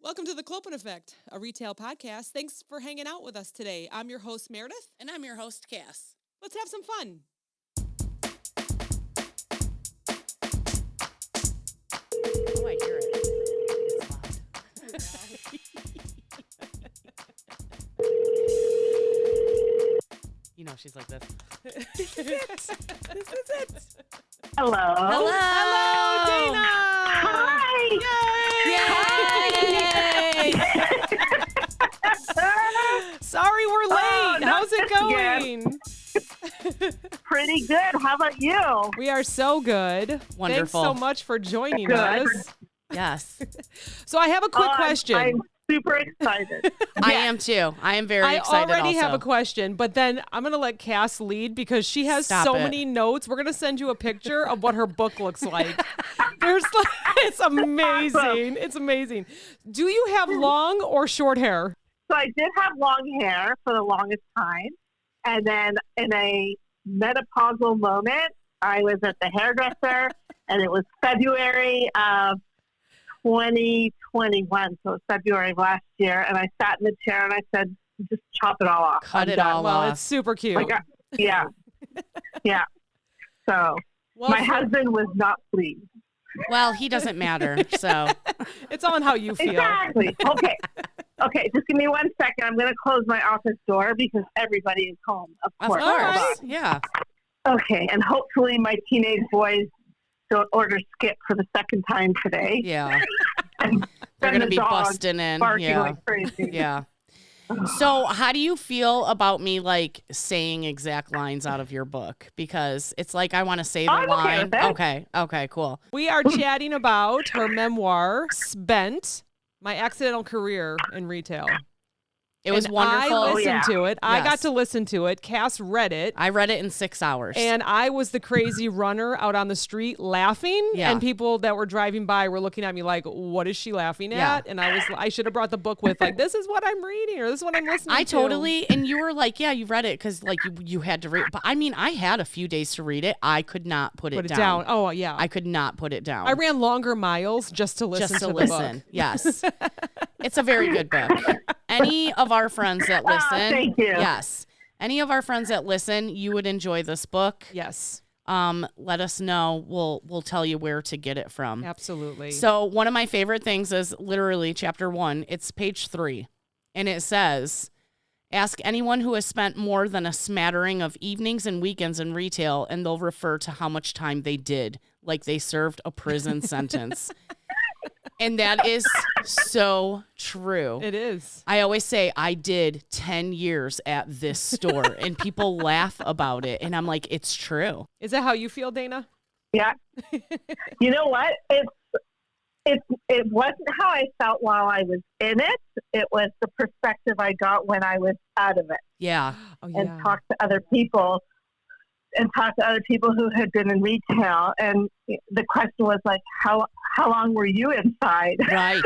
Welcome to The Clopen Effect, a retail podcast. Thanks for hanging out with us today. I'm your host, Meredith. And I'm your host, Cass. Let's have some fun. Oh, I hear it. It's loud. You know, she's like this. This is it. Hello. Hello. Hello, Dana. Hi. Yay. Sorry we're late. How's it going? Pretty good. How about you? We are so good. Wonderful. Thanks so much for joining Good. us. Yes. So I have a quick question. I'm super excited. I am too. I am very excited I already also. have a question, but then I'm going to let Cass lead because she has Stop so it. many notes. We're going to send you a picture of what her book looks like. It's amazing. It's amazing. Do you have long or short hair? So I did have long hair for the longest time. And then in a menopausal moment, I was at the hairdresser and it was February of 2021. So it was February of last year. And I sat in the chair and I said, just chop it all off. Cut I'm it done. all Well, off. it's super cute. Like, yeah. Yeah. So Well, my husband was not pleased. Well, he doesn't matter. So it's on how you feel. Exactly. Okay. Okay, just give me 1 second. I'm going to close my office door because everybody is home, of of course. course. Yeah. Okay, and hopefully my teenage boys don't order skip for the second time today. Yeah. And They're then going to the be dog busting in. barking Yeah. like crazy. Yeah. So how do you feel about me like saying exact lines out of your book? Because it's like I want to say the I'm okay line. with it. Okay. Okay, cool. We are chatting about her memoir, Spent, My Accidental Career in Retail. It was And wonderful. I listened yeah. to it. I got Yes. to listen to it. Cass read it. I read it in 6 hours. And I was the crazy runner out on the street laughing, Yeah. and people that were driving by were looking at me like, "What is she laughing Yeah. at?" And I should have brought the book with like, "This is what I'm reading," or "This is what I'm listening to." I totally, and you were like, yeah, you read it because like you had to read. But I mean, I had a few days to read it. I could not put put it it down. down. Oh yeah, I could not put it down. I ran longer miles just to listen just to the listen. book. Yes, it's a very good book. Any of our friends that listen, thank you. yes, any of our friends that listen, you would enjoy this book. Yes, Let us know. We'll tell you where to get it from. absolutely. So one of my favorite things is literally chapter 1. It's page 3, and it says, "Ask anyone who has spent more than a smattering of evenings and weekends in retail, and they'll refer to how much time they did, like they served a prison sentence." And that is so true. It is. I always say I did 10 years at this store, and people laugh about it, and I'm like, it's true. Is that how you feel, Dana? Yeah. You know what? It wasn't how I felt while I was in it. It was the perspective I got when I was out of it Yeah. Oh and yeah. talked to other people who had been in retail. And the question was like, how long were you inside? Right.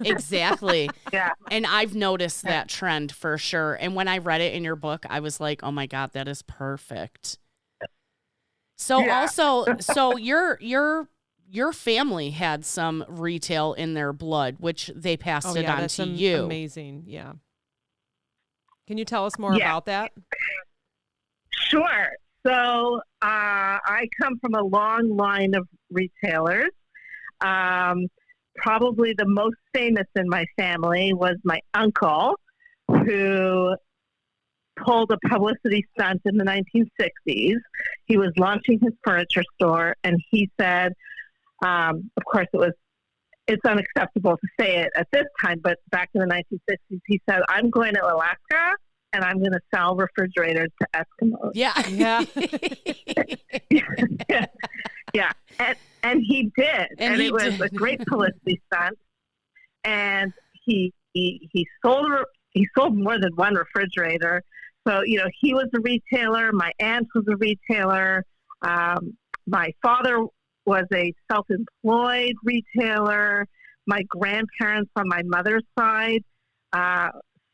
Exactly. Yeah. And I've noticed that trend for sure. And when I read it in your book, I was like, oh my God, that is perfect. So Yeah. also, so your family had some retail in their blood, which they passed it on that's to you. amazing. Yeah. Can you tell us more Yeah. about that? Sure. So I come from a long line of retailers. Probably the most famous in my family was my uncle, who pulled a publicity stunt in the 1960s. He was launching his furniture store, and he said, of course, it's unacceptable to say it at this time, but back in the 1960s, he said, "I'm going to Alaska, and I'm going to sell refrigerators to Eskimos." Yeah. Yeah. Yeah. And he did. And And he it was did. a great publicity stunt. And he sold more than one refrigerator. So, he was a retailer. My aunt was a retailer. My father was a self-employed retailer. My grandparents on my mother's side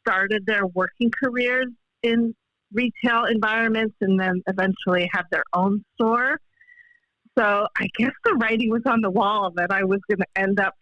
started their working careers in retail environments and then eventually had their own store. So I guess the writing was on the wall that I was going to end up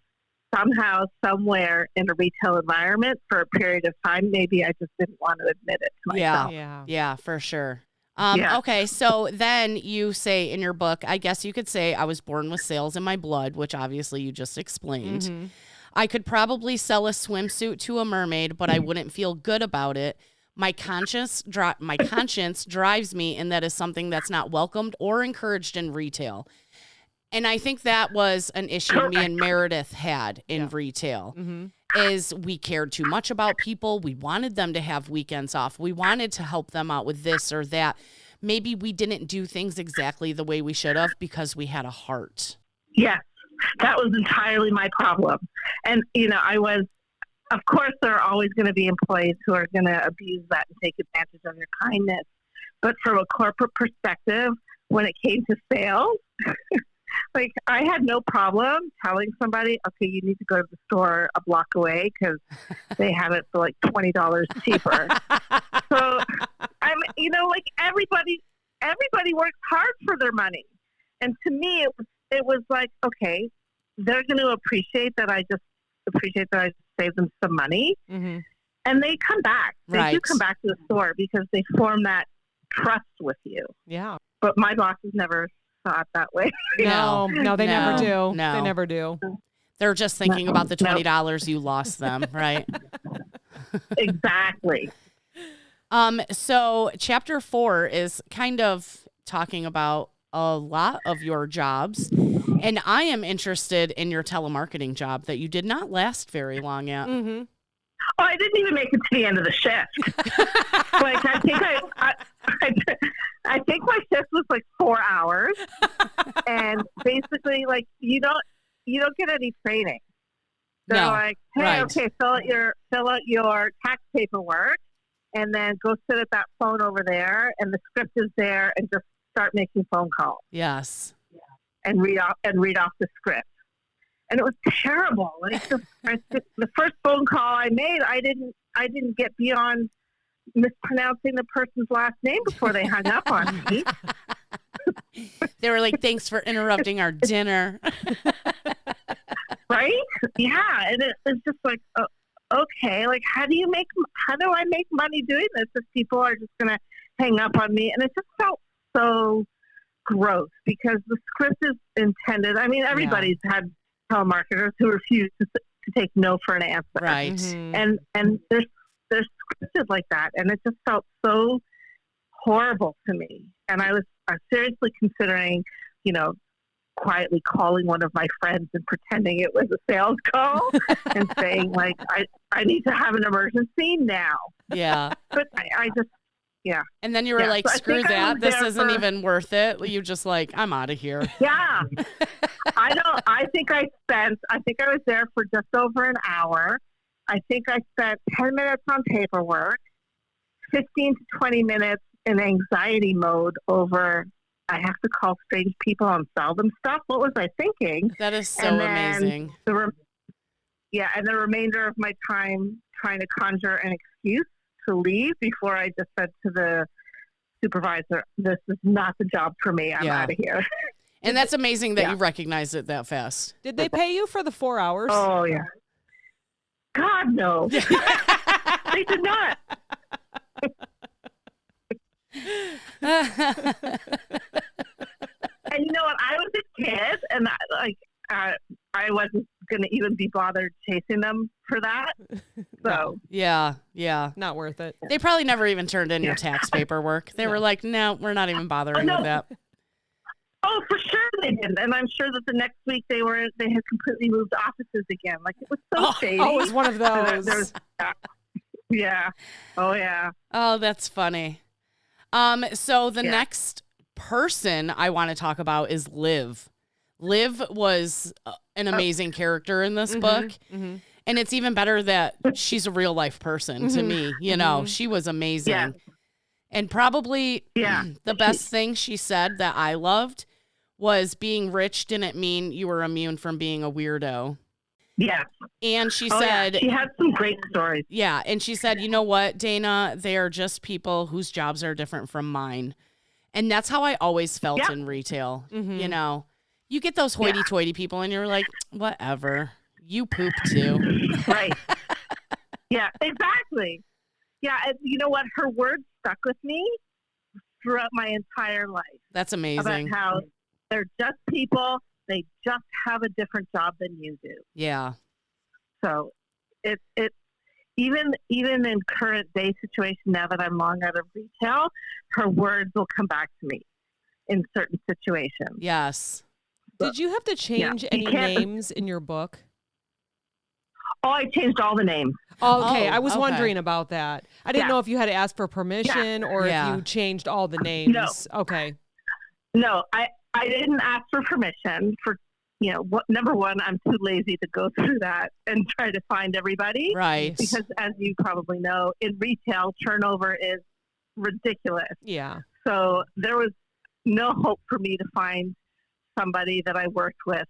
somehow, somewhere in a retail environment for a period of time. Maybe I just didn't want to admit it to myself. Yeah, for sure. Yeah. Okay, so then you say in your book, I guess you could say I was born with sales in my blood, which obviously you just explained. Mm-hmm. I could probably sell a swimsuit to a mermaid, but I wouldn't feel good about it. My conscience drives me, and that is something that's not welcomed or encouraged in retail. And I think that was an issue me and Meredith had in retail. Mm-hmm. Is we cared too much about people. We wanted them to have weekends off. We wanted to help them out with this or that. Maybe we didn't do things exactly the way we should have because we had a heart. Yes, that was entirely my problem. And, of course, there are always going to be employees who are going to abuse that and take advantage of your kindness. But from a corporate perspective, when it came to sales, like, I had no problem telling somebody, okay, you need to go to the store a block away because they have it for like $20 cheaper. So, like everybody works hard for their money. And to me, it was like, okay, they're going to appreciate that I just saved them some money. Mm-hmm. And they come back. They do come back to the store because they form that trust with you. Yeah. But my bosses never saw it that way. No, they never do. No. They never do. They're just thinking about the $20 you lost them, right? Exactly. So chapter 4 is kind of talking about a lot of your jobs. And I am interested in your telemarketing job that you did not last very long at. Mm-hmm. Oh, I didn't even make it to the end of the shift. Like, I think my shift was like 4 hours, and basically, like, you don't get any training. They're like, hey, okay, fill out your tax paperwork, and then go sit at that phone over there, and the script is there, and just start making phone calls. Yes. And read off the script. And it was terrible. Like the first phone call I made, I didn't get beyond mispronouncing the person's last name before they hung up on me. They were like, "Thanks for interrupting our dinner." Right? Yeah, and it's just like, okay, like how do I make money doing this if people are just gonna hang up on me? And it just felt so gross because the script is intended. I mean, everybody's had telemarketers who refuse to take no for an answer. Right. Mm-hmm. And they're scripted like that. And it just felt so horrible to me. And I was seriously considering, quietly calling one of my friends and pretending it was a sales call and saying, like, I need to have an emergency now. Yeah. But I just, yeah. And then you were like, so screw that. This isn't even worth it. You just like, I'm out of here. Yeah. I think I was there for just over an hour. I think I spent 10 minutes on paperwork, 15 to 20 minutes in anxiety mode over, I have to call strange people and sell them stuff. What was I thinking? That is so amazing. And the remainder of my time trying to conjure an excuse to leave before I just said to the supervisor, this is not the job for me. I'm out of here. And that's amazing that you recognized it that fast. Did they pay you for the 4 hours? Oh, yeah. God, no. They did not. And you know what? I was a kid, and I wasn't going to even be bothered chasing them for that. So yeah, not worth it. They probably never even turned in your tax paperwork. They were like, no, we're not even bothering with that. Oh, for sure they didn't. And I'm sure that the next week they had completely moved offices again. Like, it was so shady. Oh, it was one of those. Yeah. Oh, yeah. Oh, that's funny. So the next person I want to talk about is Liv. Liv was an amazing character in this book. Mm-hmm. And it's even better that she's a real life person to me. She was amazing. Yeah. And probably the best thing she said that I loved was being rich didn't mean you were immune from being a weirdo. Yeah. And she said... She had some great stories. Yeah. And she said, you know what, Dana? They are just people whose jobs are different from mine. And that's how I always felt Yeah. in retail. Mhm. You know, you get those hoity-toity people and you're like, whatever. You poop too. Right. Yeah, exactly. Yeah, and you know what? Her words stuck with me throughout my entire life That's about amazing. how they're just people. They just have a different job than you do. Yeah. So it's even in current day situation now that I'm long out of retail, her words will come back to me in certain situations. Yes. Did you have to change any can't- names in your book? Oh, I changed all the names. Okay, Oh, I was okay. wondering about that. I didn't Yeah. know if you had to ask for permission or Yeah. if you changed all the names. Okay. No, I didn't ask for permission for, number one, I'm too lazy to go through that and try to find everybody. Right. Because as you probably know, in retail, turnover is ridiculous. Yeah. So there was no hope for me to find somebody that I worked with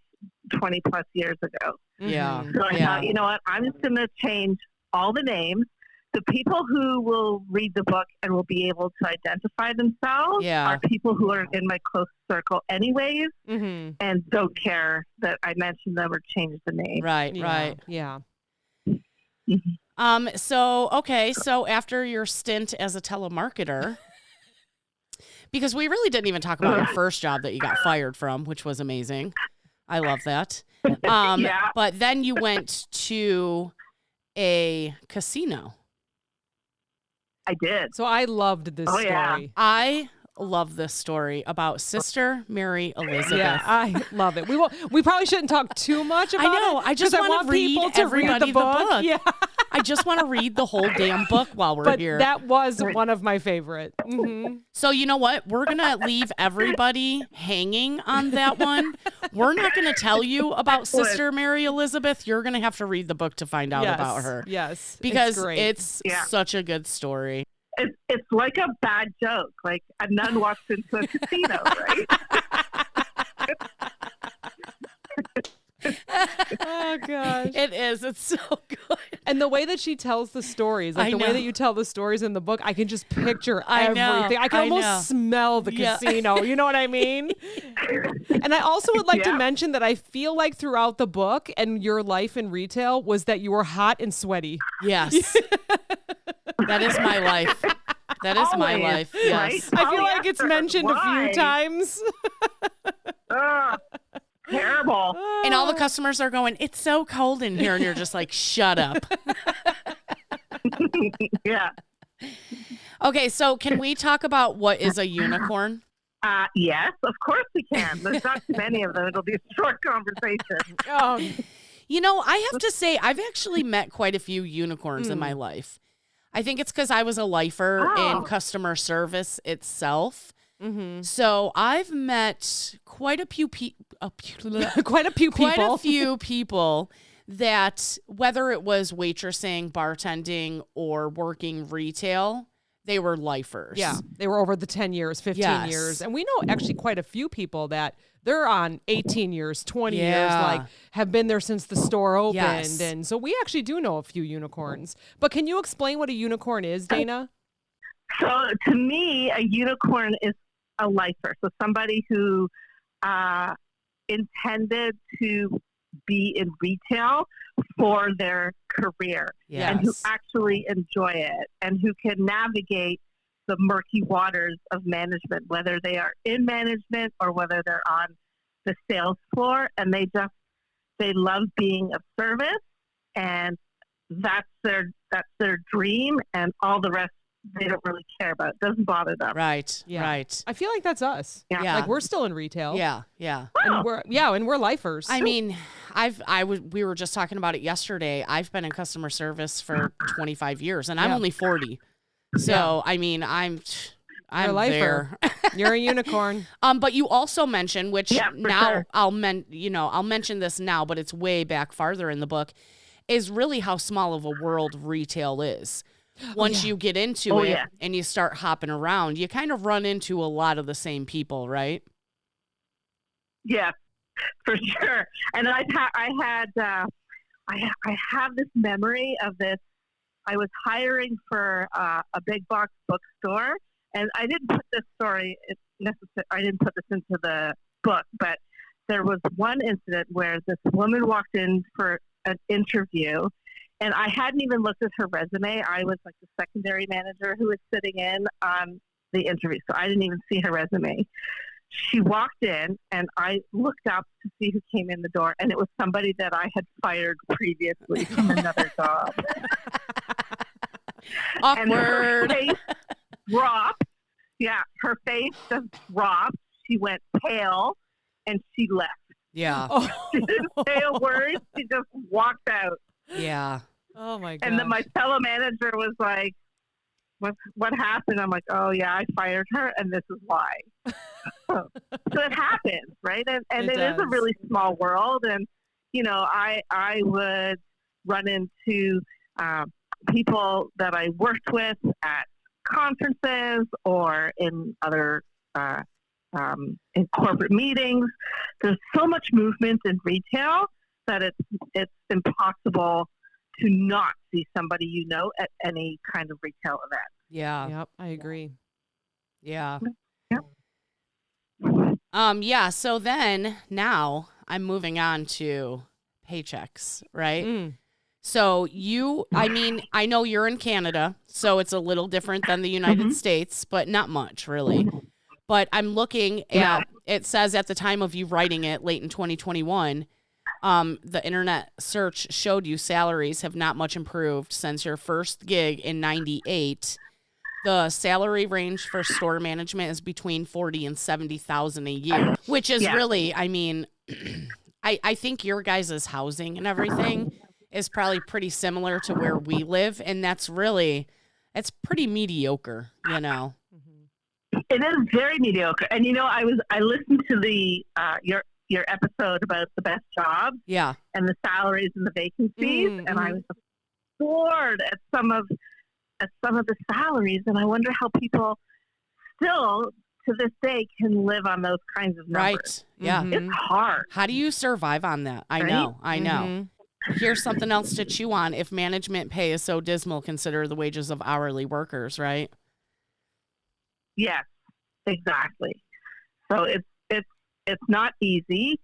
20 plus years ago. Yeah. Mhm. So I thought, you know what, I'm just going to change all the names. The people who will read the book and will be able to identify themselves Yeah. are people who are in my close circle anyways Mhm. and don't care that I mentioned them or changed the name. Right. Yeah. Right. Yeah. So after your stint as a telemarketer, because we really didn't even talk about your first job that you got fired from, which was amazing. I love that. Yeah. But then you went to a casino. I did. So I loved this Oh, story. yeah. I love this story about Sister Mary Elizabeth. Yeah, I love it. We probably shouldn't talk too much about I know. it. I just 'cause I wanna want read people to read everybody the the book. book. Yeah, I just want to read the whole damn book while we're but here. that was one of my favorite. Mm-hmm. So you know what? We're going to leave everybody hanging on that one. We're not going to tell you about Sister Mary Elizabeth. You're going to have to read the book to find out about her. Yes, Because great. it's Yeah. such a good story. It's like a bad joke. Like a nun walks into a casino, right? Oh gosh. It is. It's so good. And the way that she tells the stories, like I the way know. that you tell the stories in the book, I can just picture I know. everything. I can I almost know. smell the Yeah. casino. You know what I mean? And I also would like to Yeah. mention that I feel like throughout the book and your life in retail was that you were hot and sweaty. Yes. That is my life. That is my Always, life. right? Yes. I feel like it's Polyester. mentioned a Why? few times. Ugh, terrible. And all the customers are going, it's so cold in here. And you're just like, shut up. Yeah. Okay, so can we talk about what is a unicorn? Yes, of course we can. There's not too many of them. It'll be a short conversation. Oh, You know, I have to say, I've actually met quite a few unicorns in my life. I think it's because I was a lifer Oh. in customer service itself. mhm. So I've met quite a few Quite a few people. quite a few people that, whether it was waitressing, bartending, or working retail, they were lifers. Yeah, they were over the 10 years, 15 Yes. years. And we know actually quite a few people that they're on 18 years, 20 years, Yeah. like have been there since the store opened. Yes. And so we actually do know a few unicorns. But can you explain what a unicorn is, Dana? So to me, a unicorn is a lifer. So somebody who intended to be in retail for their career Yes. and who actually enjoy it and who can navigate the murky waters of management, whether they are in management or whether they're on the sales floor, and they love being of service, and that's their dream, and all the rest they don't really care about. It doesn't bother them. Right. Yeah. Right. I feel like that's us. Yeah. Yeah. Like we're still in retail. Yeah. Yeah. And we're lifers. I mean, we were just talking about it yesterday. I've been in customer service for 25 years and I'm Yeah. only 40. So, I mean, I'm You're a lifer. there. You're a unicorn. But you also mentioned, which Yeah, for now sure. I'll mention this now, but it's way back farther in the book, is really how small of a world retail is. Once you get into it yeah. and you start hopping around, you kind of run into a lot of the same people, right? Yeah, for sure. And I have this memory of this. I was hiring for a big box bookstore, And I didn't put this story, I didn't put this into the book, but there was one incident where this woman walked in for an interview, and I hadn't even looked at her resume. I was like the secondary manager who was sitting in on the interview, so I didn't even see her resume. She walked in, and I looked up to see who came in the door, and it was somebody that I had fired previously from another job. Awkward. And her face dropped. Yeah, her face just dropped. She went pale, and she left. Yeah. She didn't say a word. She just walked out. Yeah. Oh my god. And then my fellow manager was like, what happened? I'm like, oh yeah, I fired her, and this is why. So it happens, right? And it is a really small world, and I would run into people that I worked with at conferences or in other in corporate meetings. There's so much movement in retail that it's impossible to not see somebody at any kind of retail event. Yeah. Yep, I agree. Yeah. Yep. Yeah. So then now I'm moving on to paychecks, right? Mm. So I know you're in Canada, so it's a little different than the United States, but not much really. But I'm looking at, it says at the time of you writing it, late in 2021, the internet search showed you salaries have not much improved since your first gig in 98. The salary range for store management is between 40 and 70,000 a year, which is really, I mean, I think your guys' housing and everything is probably pretty similar to where we live, and it's pretty mediocre, It is very mediocre. And I listened to the your episode about the best jobs, and the salaries and the vacancies, and I was bored at some of the salaries, and I wonder how people still to this day can live on those kinds of numbers. Right. Yeah. It's hard. How do you survive on that? I know. Here's something else to chew on. If management pay is so dismal, consider the wages of hourly workers, right? Yes, exactly. So it's not easy.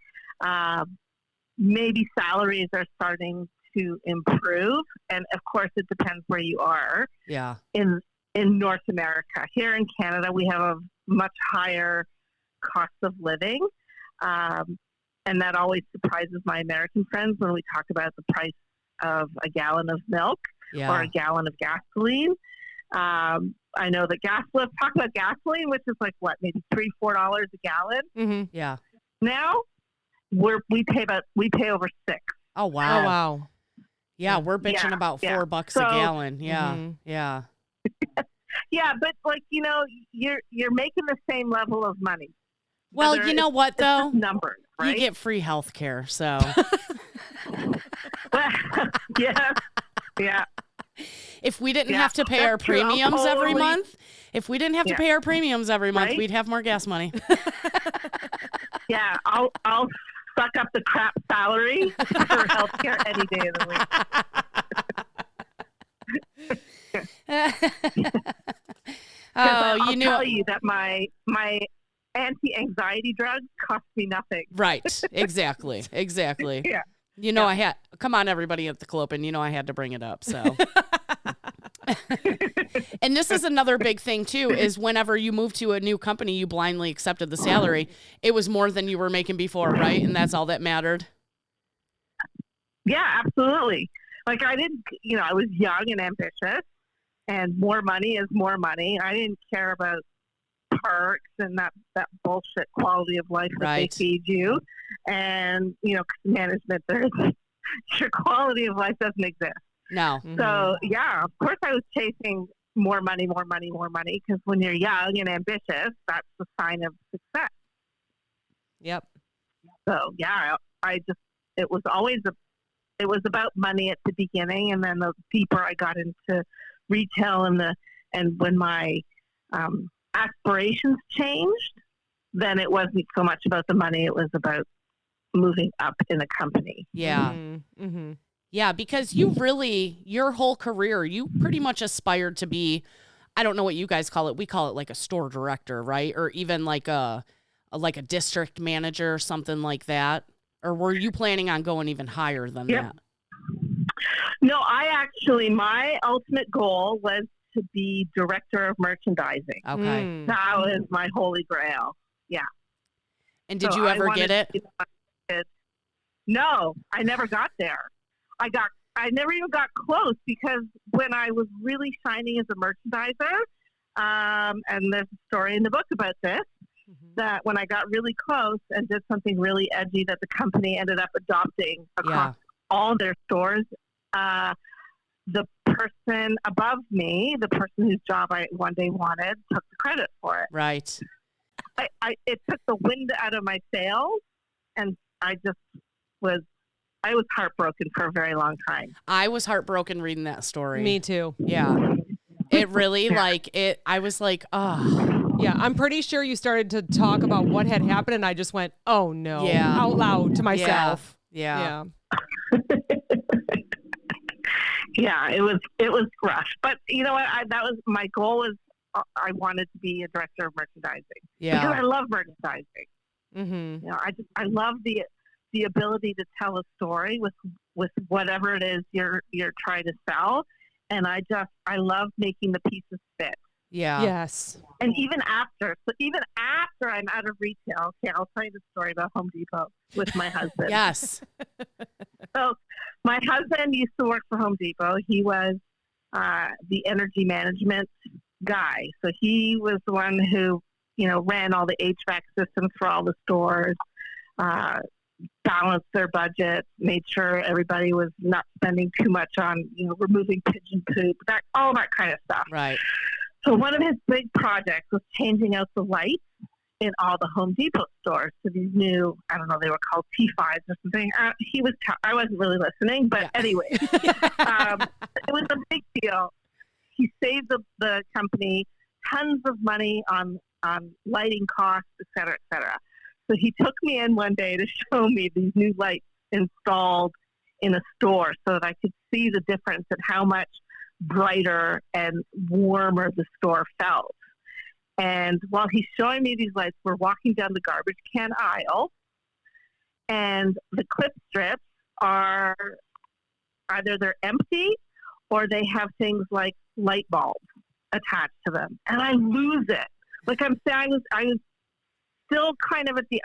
Maybe salaries are starting to improve, and of course it depends where you are. Yeah. In North America, here in Canada, we have a much higher cost of living, and that always surprises my American friends when we talk about the price of a gallon of milk or a gallon of gasoline. I know that let's talk about gasoline, which is like maybe $3-4 a gallon. Mm-hmm. Yeah. Now we pay over $6. Oh wow. Oh wow. Yeah, we're bitching about $4 a gallon. Yeah. Mm-hmm. Yeah. Yeah, but you're making the same level of money. Well, you know what though? Numbers, right? You get free health care, so yeah. If we didn't have to pay our premiums every month, Right? we'd have more gas money. Yeah, I'll suck up the crap salary for healthcare any day of the week. I'll tell you that my anti-anxiety drugs cost me nothing. Right. Exactly. Yeah. Come on, everybody at the Clopen, I had to bring it up. So, and this is another big thing too, is whenever you move to a new company, you blindly accepted the salary. It was more than you were making before, right? And that's all that mattered. Yeah, absolutely. Like I was young and ambitious, and more money is more money. I didn't care about perks and that bullshit quality of life that they feed you. And, management, your quality of life doesn't exist. No. So, yeah, of course I was chasing more money, because when you're young and ambitious, that's the sign of success. Yep. So, yeah, it was about money at the beginning, and then the deeper I got into retail and when my aspirations changed, then it wasn't so much about the money, it was about moving up in a company. Yeah. Yeah, because you really, your whole career, you pretty much aspired to be I don't know what you guys call it. We call it like a store director, right? Or even like a district manager or something like that. Or were you planning on going even higher than that? No, my ultimate goal was to be director of merchandising. Okay. That was my holy grail. Yeah. And did you ever get it? No, I never got there. I never even got close because when I was really shining as a merchandiser, and there's a story in the book about this, that when I got really close and did something really edgy that the company ended up adopting across all their stores, the person above me, the person whose job I one day wanted, took the credit for it. Right. It took the wind out of my sails, and I was heartbroken for a very long time. I was heartbroken reading that story. Me too. Yeah. It really I was like, oh. Yeah, I'm pretty sure you started to talk about what had happened, and I just went, oh no, out loud to myself. Yeah. Yeah, it was rough. But you know what? That was my goal. I wanted to be a director of merchandising. Yeah. Because I love merchandising. Mm-hmm. You know, I love the ability to tell a story with whatever it is you're trying to sell, and I love making the pieces fit. Yeah. Yes. And even after I'm out of retail, okay, I'll tell you the story about Home Depot with my husband. Yes. So my husband used to work for Home Depot. He was the energy management guy. So he was the one who, ran all the HVAC systems for all the stores, balanced their budgets, made sure everybody was not spending too much on, removing pigeon poop, all that kind of stuff. Right. So one of his big projects was changing out the lights in all the Home Depot stores to these new, I don't know, they were called T5s or something. I wasn't really listening, but anyway, it was a big deal. He saved the company tons of money on lighting costs, et cetera, et cetera. So he took me in one day to show me these new lights installed in a store so that I could see the difference and how much brighter and warmer the store felt. And while he's showing me these lights, we're walking down the garbage can aisle, and the clip strips are either they're empty or they have things like light bulbs attached to them. And I lose it. Like I'm saying, I was still kind of at the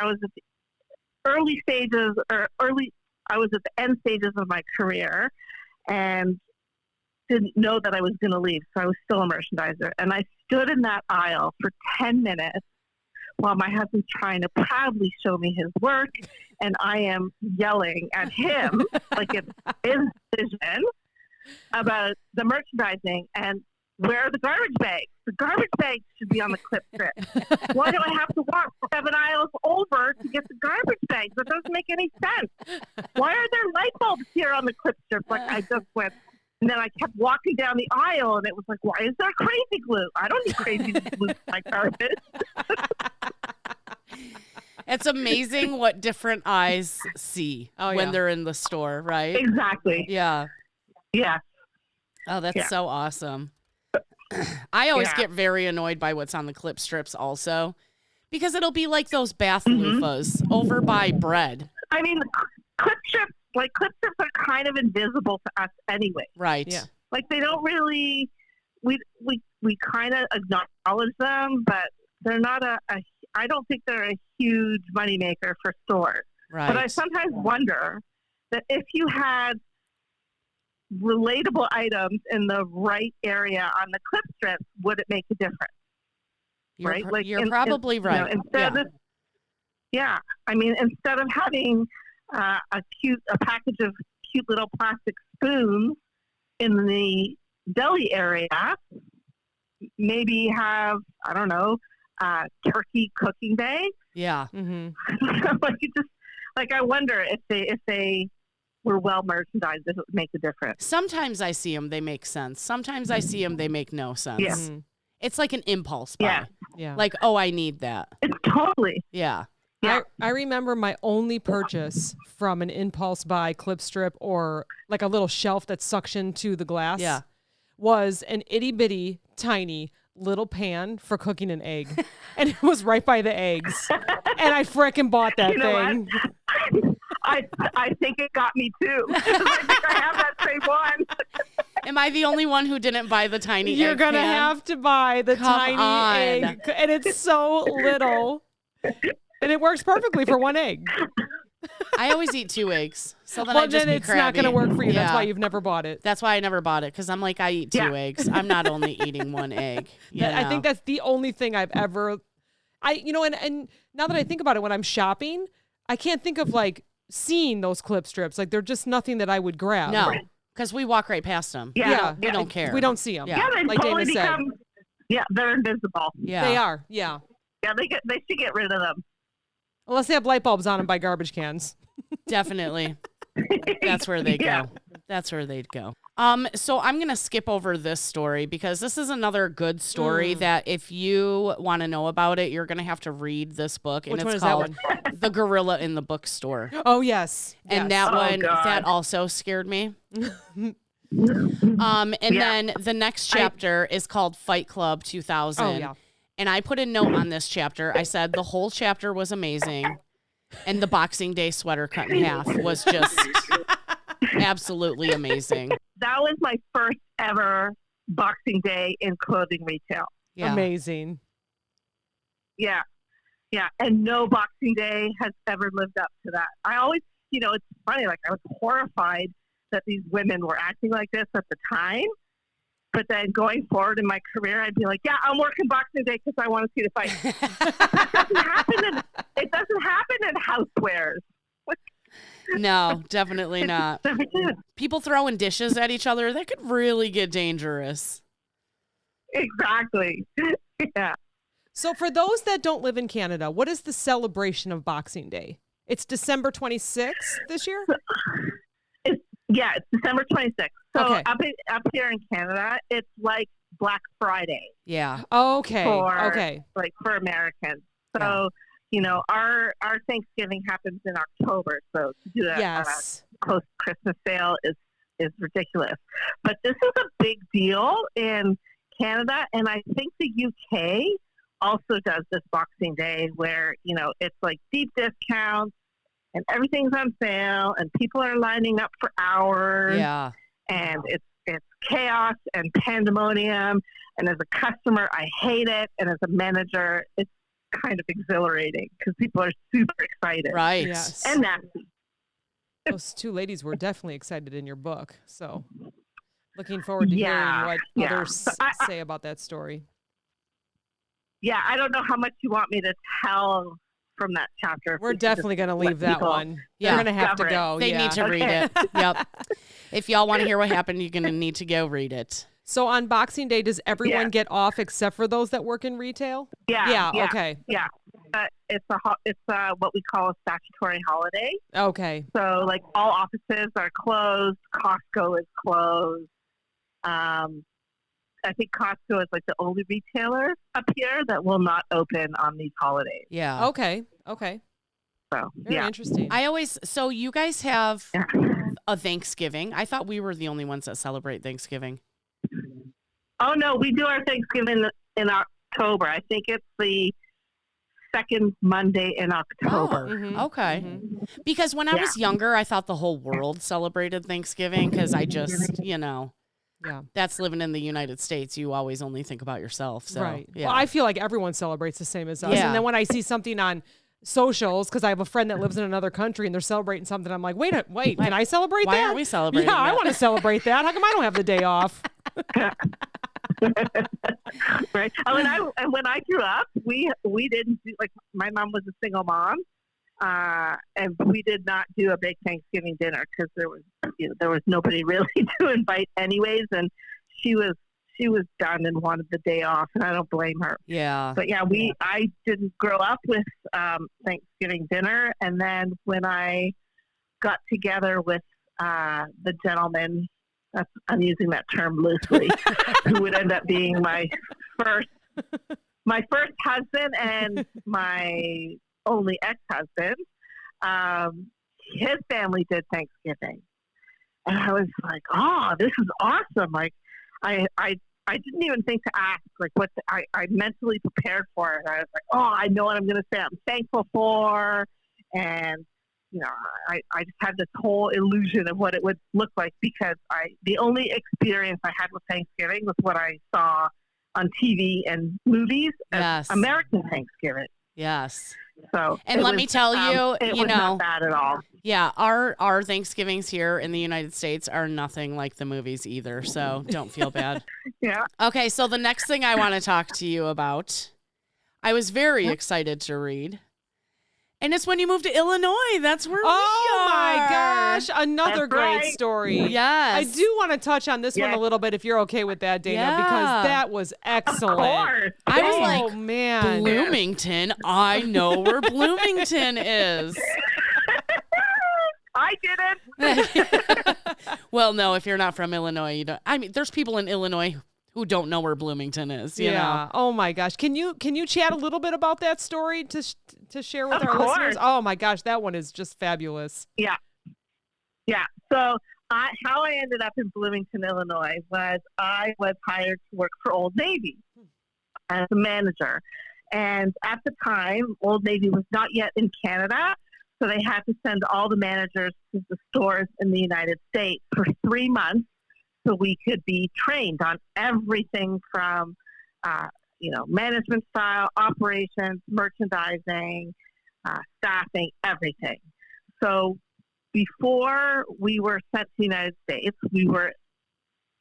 early stages I was at the end stages of my career and didn't know that I was going to leave. So I was still a merchandiser. And I stood in that aisle for 10 minutes while my husband's trying to proudly show me his work. And I am yelling at him, like it's his decision, about the merchandising and where are the garbage bags? The garbage bags should be on the clip strip. Why do I have to walk 7 aisles over to get the garbage bags? That doesn't make any sense. Why are there light bulbs here on the clip strip? Like I just went, and then I kept walking down the aisle, and it was like, why is there crazy glue? I don't need crazy glue for my garbage. It's amazing what different eyes see when they're in the store, right? Exactly. Yeah. Yeah. Oh, that's so awesome. I always get very annoyed by what's on the clip strips also, because it'll be like those bath loofahs over by bread. I mean, clip strips are kind of invisible to us anyway. Right. Yeah. Like they don't really, we kind of acknowledge them, but they're not I don't think they're a huge moneymaker for stores. Right. But I sometimes wonder that if you had relatable items in the right area on the clip strips, would it make a difference? Right? Like you're probably right. Instead of, I mean, instead of having a package of cute little plastic spoons in the deli area, maybe have, I don't know, turkey cooking bag. Yeah. Mm-hmm. I wonder if they were well merchandised, if it would make a difference. Sometimes I see them, they make sense. Sometimes I see them, they make no sense. Yeah. Mm-hmm. It's like an impulse buy. Yeah. Like, oh, I need that. It's totally. Yeah. Yeah. I remember my only purchase from an impulse buy clip strip or like a little shelf that's suctioned to the glass was an itty bitty tiny little pan for cooking an egg, and it was right by the eggs, and I frickin' bought that You know thing. what? I think it got me too. I think I have that same one. Am I the only one who didn't buy the tiny You're egg gonna pan? have to buy the Come tiny on. egg, and it's so little, and it works perfectly for one egg. I always eat 2 eggs, so then Well, I just then be it's not gonna crabby. work for you. That's Yeah. why you've never bought it. That's why I never bought it, because I'm like, I eat 2 eggs. I'm not only eating 1 egg. You I know? think that's the only thing I've ever, and now that I think about it, when I'm shopping, I can't think of like seeing those clip strips. Like they're just nothing that I would grab. No, because we walk right past them. Yeah. We don't care. We don't see them. Yeah. Yeah, they like totally Dana said. become. Yeah, they're invisible. Yeah. They are. Yeah. Yeah, they should get rid of them. Unless they have light bulbs on them by garbage cans. Definitely. That's where they Yeah. go. That's where they'd go. So I'm going to skip over this story because this is another good story that if you want to know about it, you're going to have to read this book. And Which one it's is that called The Gorilla in the Bookstore. Oh, yes. And Yes. that Oh, one, God. that also scared me. And then the next chapter is called Fight Club 2000. Oh, yeah. And I put a note on this chapter. I said the whole chapter was amazing. And the Boxing Day sweater cut in half was just absolutely amazing. That was my first ever Boxing Day in clothing retail. Yeah. Amazing. Yeah. Yeah. And no Boxing Day has ever lived up to that. I always, it's funny, like I was horrified that these women were acting like this at the time. But then going forward in my career, I'd be like, yeah, I'm working Boxing Day because I want to see the fight. It doesn't happen in housewares. No, definitely not. Never did. People throwing dishes at each other, that could really get dangerous. Exactly. Yeah. So for those that don't live in Canada, what is the celebration of Boxing Day? It's December 26th this year? It's December 26th. So Okay. up here in Canada, it's like Black Friday Yeah. Okay. for for Americans. So, our Thanksgiving happens in October. So to do a Yes. close Christmas sale is ridiculous. But this is a big deal in Canada, and I think the UK also does this Boxing Day where, it's like deep discounts and everything's on sale and people are lining up for hours. Yeah. And it's chaos and pandemonium. And as a customer, I hate it. And as a manager, it's kind of exhilarating because people are super excited. Right. Yes. And nasty. Those two ladies were definitely excited in your book. So looking forward to hearing what others So I- say about that story. Yeah, I don't know how much you want me to tell from that chapter. We're definitely going to leave that people- one. Yeah. We're going to have to Discover it. go. They yeah. need to read Okay. it. Yep. If y'all want to hear what happened, you're going to need to go read it. So on Boxing Day, does everyone Yeah. get off except for those that work in retail? Yeah. Okay. Yeah. It's what we call a statutory holiday. Okay. So, like, all offices are closed. Costco is closed. I think Costco is like the only retailer up here that will not open on these holidays. Yeah. Okay. Okay. So, Very yeah. interesting. So you guys have Yeah. a Thanksgiving. I thought we were the only ones that celebrate Thanksgiving. Oh, no, we do our Thanksgiving in October. I think it's the second Monday in October. Mhm. Okay. Mhm. Because when I was younger, I thought the whole world celebrated Thanksgiving because I just, Yeah. that's living in the United States. You always only think about yourself. So, Right. Yeah. Well, I feel like everyone celebrates the same as us. Yeah. And then when I see something on socials, because I have a friend that lives in another country and they're celebrating something, I'm like, wait, can I celebrate Why that? aren't we celebrating Yeah, I that? want to celebrate that. How come I don't have the day off? Right. And when I grew up, we didn't do, like, my mom was a single mom, and we did not do a big Thanksgiving dinner because there was nobody really to invite anyways, and she was done and wanted the day off, and I don't blame her. Yeah. But yeah, I didn't grow up with Thanksgiving dinner, and then when I got together with the gentleman, I'm using that term loosely, who would end up being my first husband and my only ex-husband. His family did Thanksgiving, and I was like, "Oh, this is awesome!" Like, I I didn't even think to ask, like, I mentally prepared for it. I was like, oh, I know what I'm going to say. I'm thankful for. And, I just had this whole illusion of what it would look like because the only experience I had with Thanksgiving was what I saw on TV and movies as American Thanksgiving. Yes. So, and let me tell you, it was not bad at all. Yeah, our Thanksgivings here in the United States are nothing like the movies either, so don't feel bad. Yeah. Okay, so the next thing I want to talk to you about, I was very excited to read. And it's when you moved to Illinois. That's where we are. Oh, my gosh. Another great story. Yes. I do want to touch on this one a little bit if you're okay with that, Dana, because that was excellent. Of course. I was like, man. Bloomington? I know where Bloomington is. I didn't. Well, no, if you're not from Illinois, you don't. I mean, there's people in Illinois who don't know where Bloomington is. You know? Oh my gosh. Can you chat a little bit about that story to share with our course. listeners? Oh my gosh, that one is just fabulous. Yeah. Yeah. So how I ended up in Bloomington, Illinois was I was hired to work for Old Navy as a manager. And at the time, Old Navy was not yet in Canada. So they had to send all the managers to the stores in the United States for 3 months so we could be trained on everything from, management style, operations, merchandising, staffing, everything. So before we were sent to the United States, we were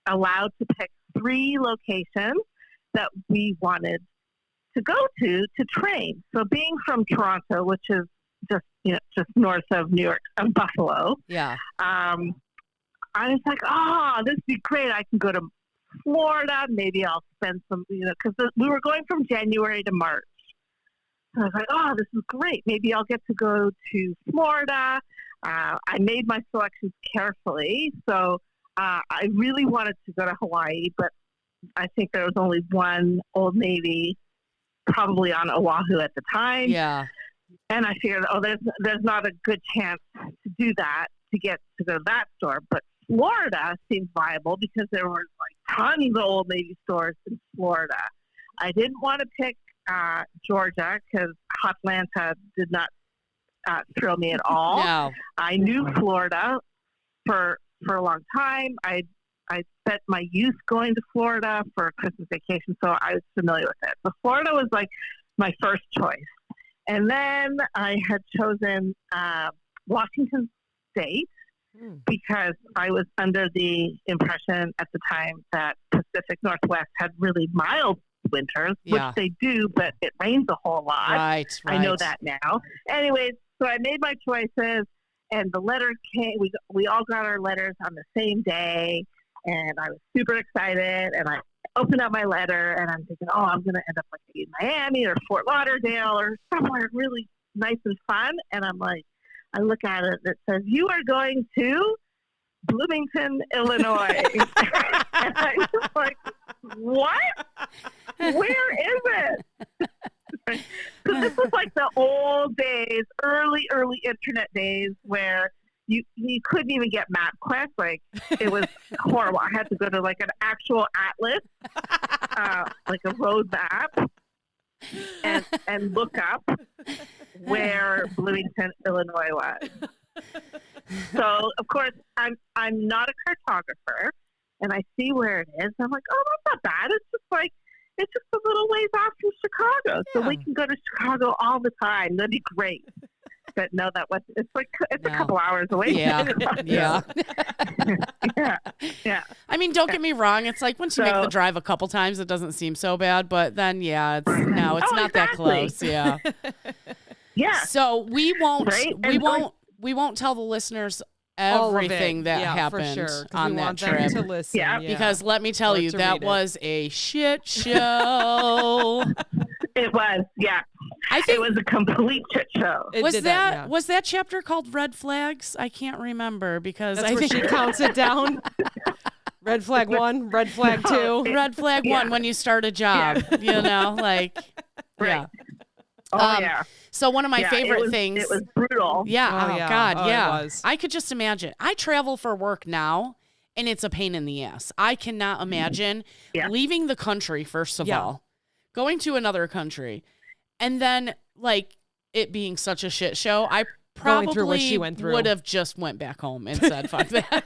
allowed to pick 3 locations that we wanted to go to train. So being from Toronto, which is just north of New York, of Buffalo. Yeah. I was like, this would be great. I can go to Florida. Maybe I'll spend some, because we were going from January to March. So I was like, this is great. Maybe I'll get to go to Florida. I made my selections carefully. So I really wanted to go to Hawaii, but I think there was only one Old Navy probably on Oahu at the time. Yeah. And I figured, there's not a good chance to do that, to get to go to that store. But Florida seemed viable because there were like tons of Old Navy stores in Florida. I didn't want to pick Georgia because Atlanta did not thrill me at all. No. I knew Florida for a long time. I spent my youth going to Florida for a Christmas vacation, so I was familiar with it. So Florida was like my first choice. And then I had chosen Washington State because I was under the impression at the time that Pacific Northwest had really mild winters, which they do, but it rains a whole lot. Right. I know that now. Anyways, so I made my choices, and the letter came. We all got our letters on the same day, and I was super excited, and I opened up my letter, and I'm thinking, I'm going to end up like in Miami or Fort Lauderdale or somewhere really nice and fun. And I'm like, I look at it, it says, you are going to Bloomington, Illinois. And I'm just like, what? Where is it? Because this was like the old days, early internet days where you couldn't even get MapQuest. Like, it was horrible. I had to go to like an actual atlas, like a road map, and look up where Bloomington, Illinois was. So, of course, I'm not a cartographer, and I see where it is. I'm like, that's not bad. It's just a little ways off from Chicago, so we can go to Chicago all the time. That'd be great. But no, that was it's a couple hours away. Yeah. Yeah. I mean, don't get me wrong. It's like once you make the drive a couple times, it doesn't seem so bad. But then, it's not that close. Yeah. Yeah. So we won't tell the listeners everything that happened for sure, on that trip. To listen, Because let me tell you, that was a shit show. It was, I think it was a complete shit show. Was that chapter called Red Flags? I can't remember because I think she counts it down. Red flag 1, red flag 2. Red flag 1 when you start a job, Right. Yeah. So one of my favorite things. It was brutal. Yeah. Oh God. It was. I could just imagine. I travel for work now, and it's a pain in the ass. I cannot imagine leaving the country, first of all, going to another country, and then like it being such a shit show. I probably she went through. would have just went back home and said, fuck that.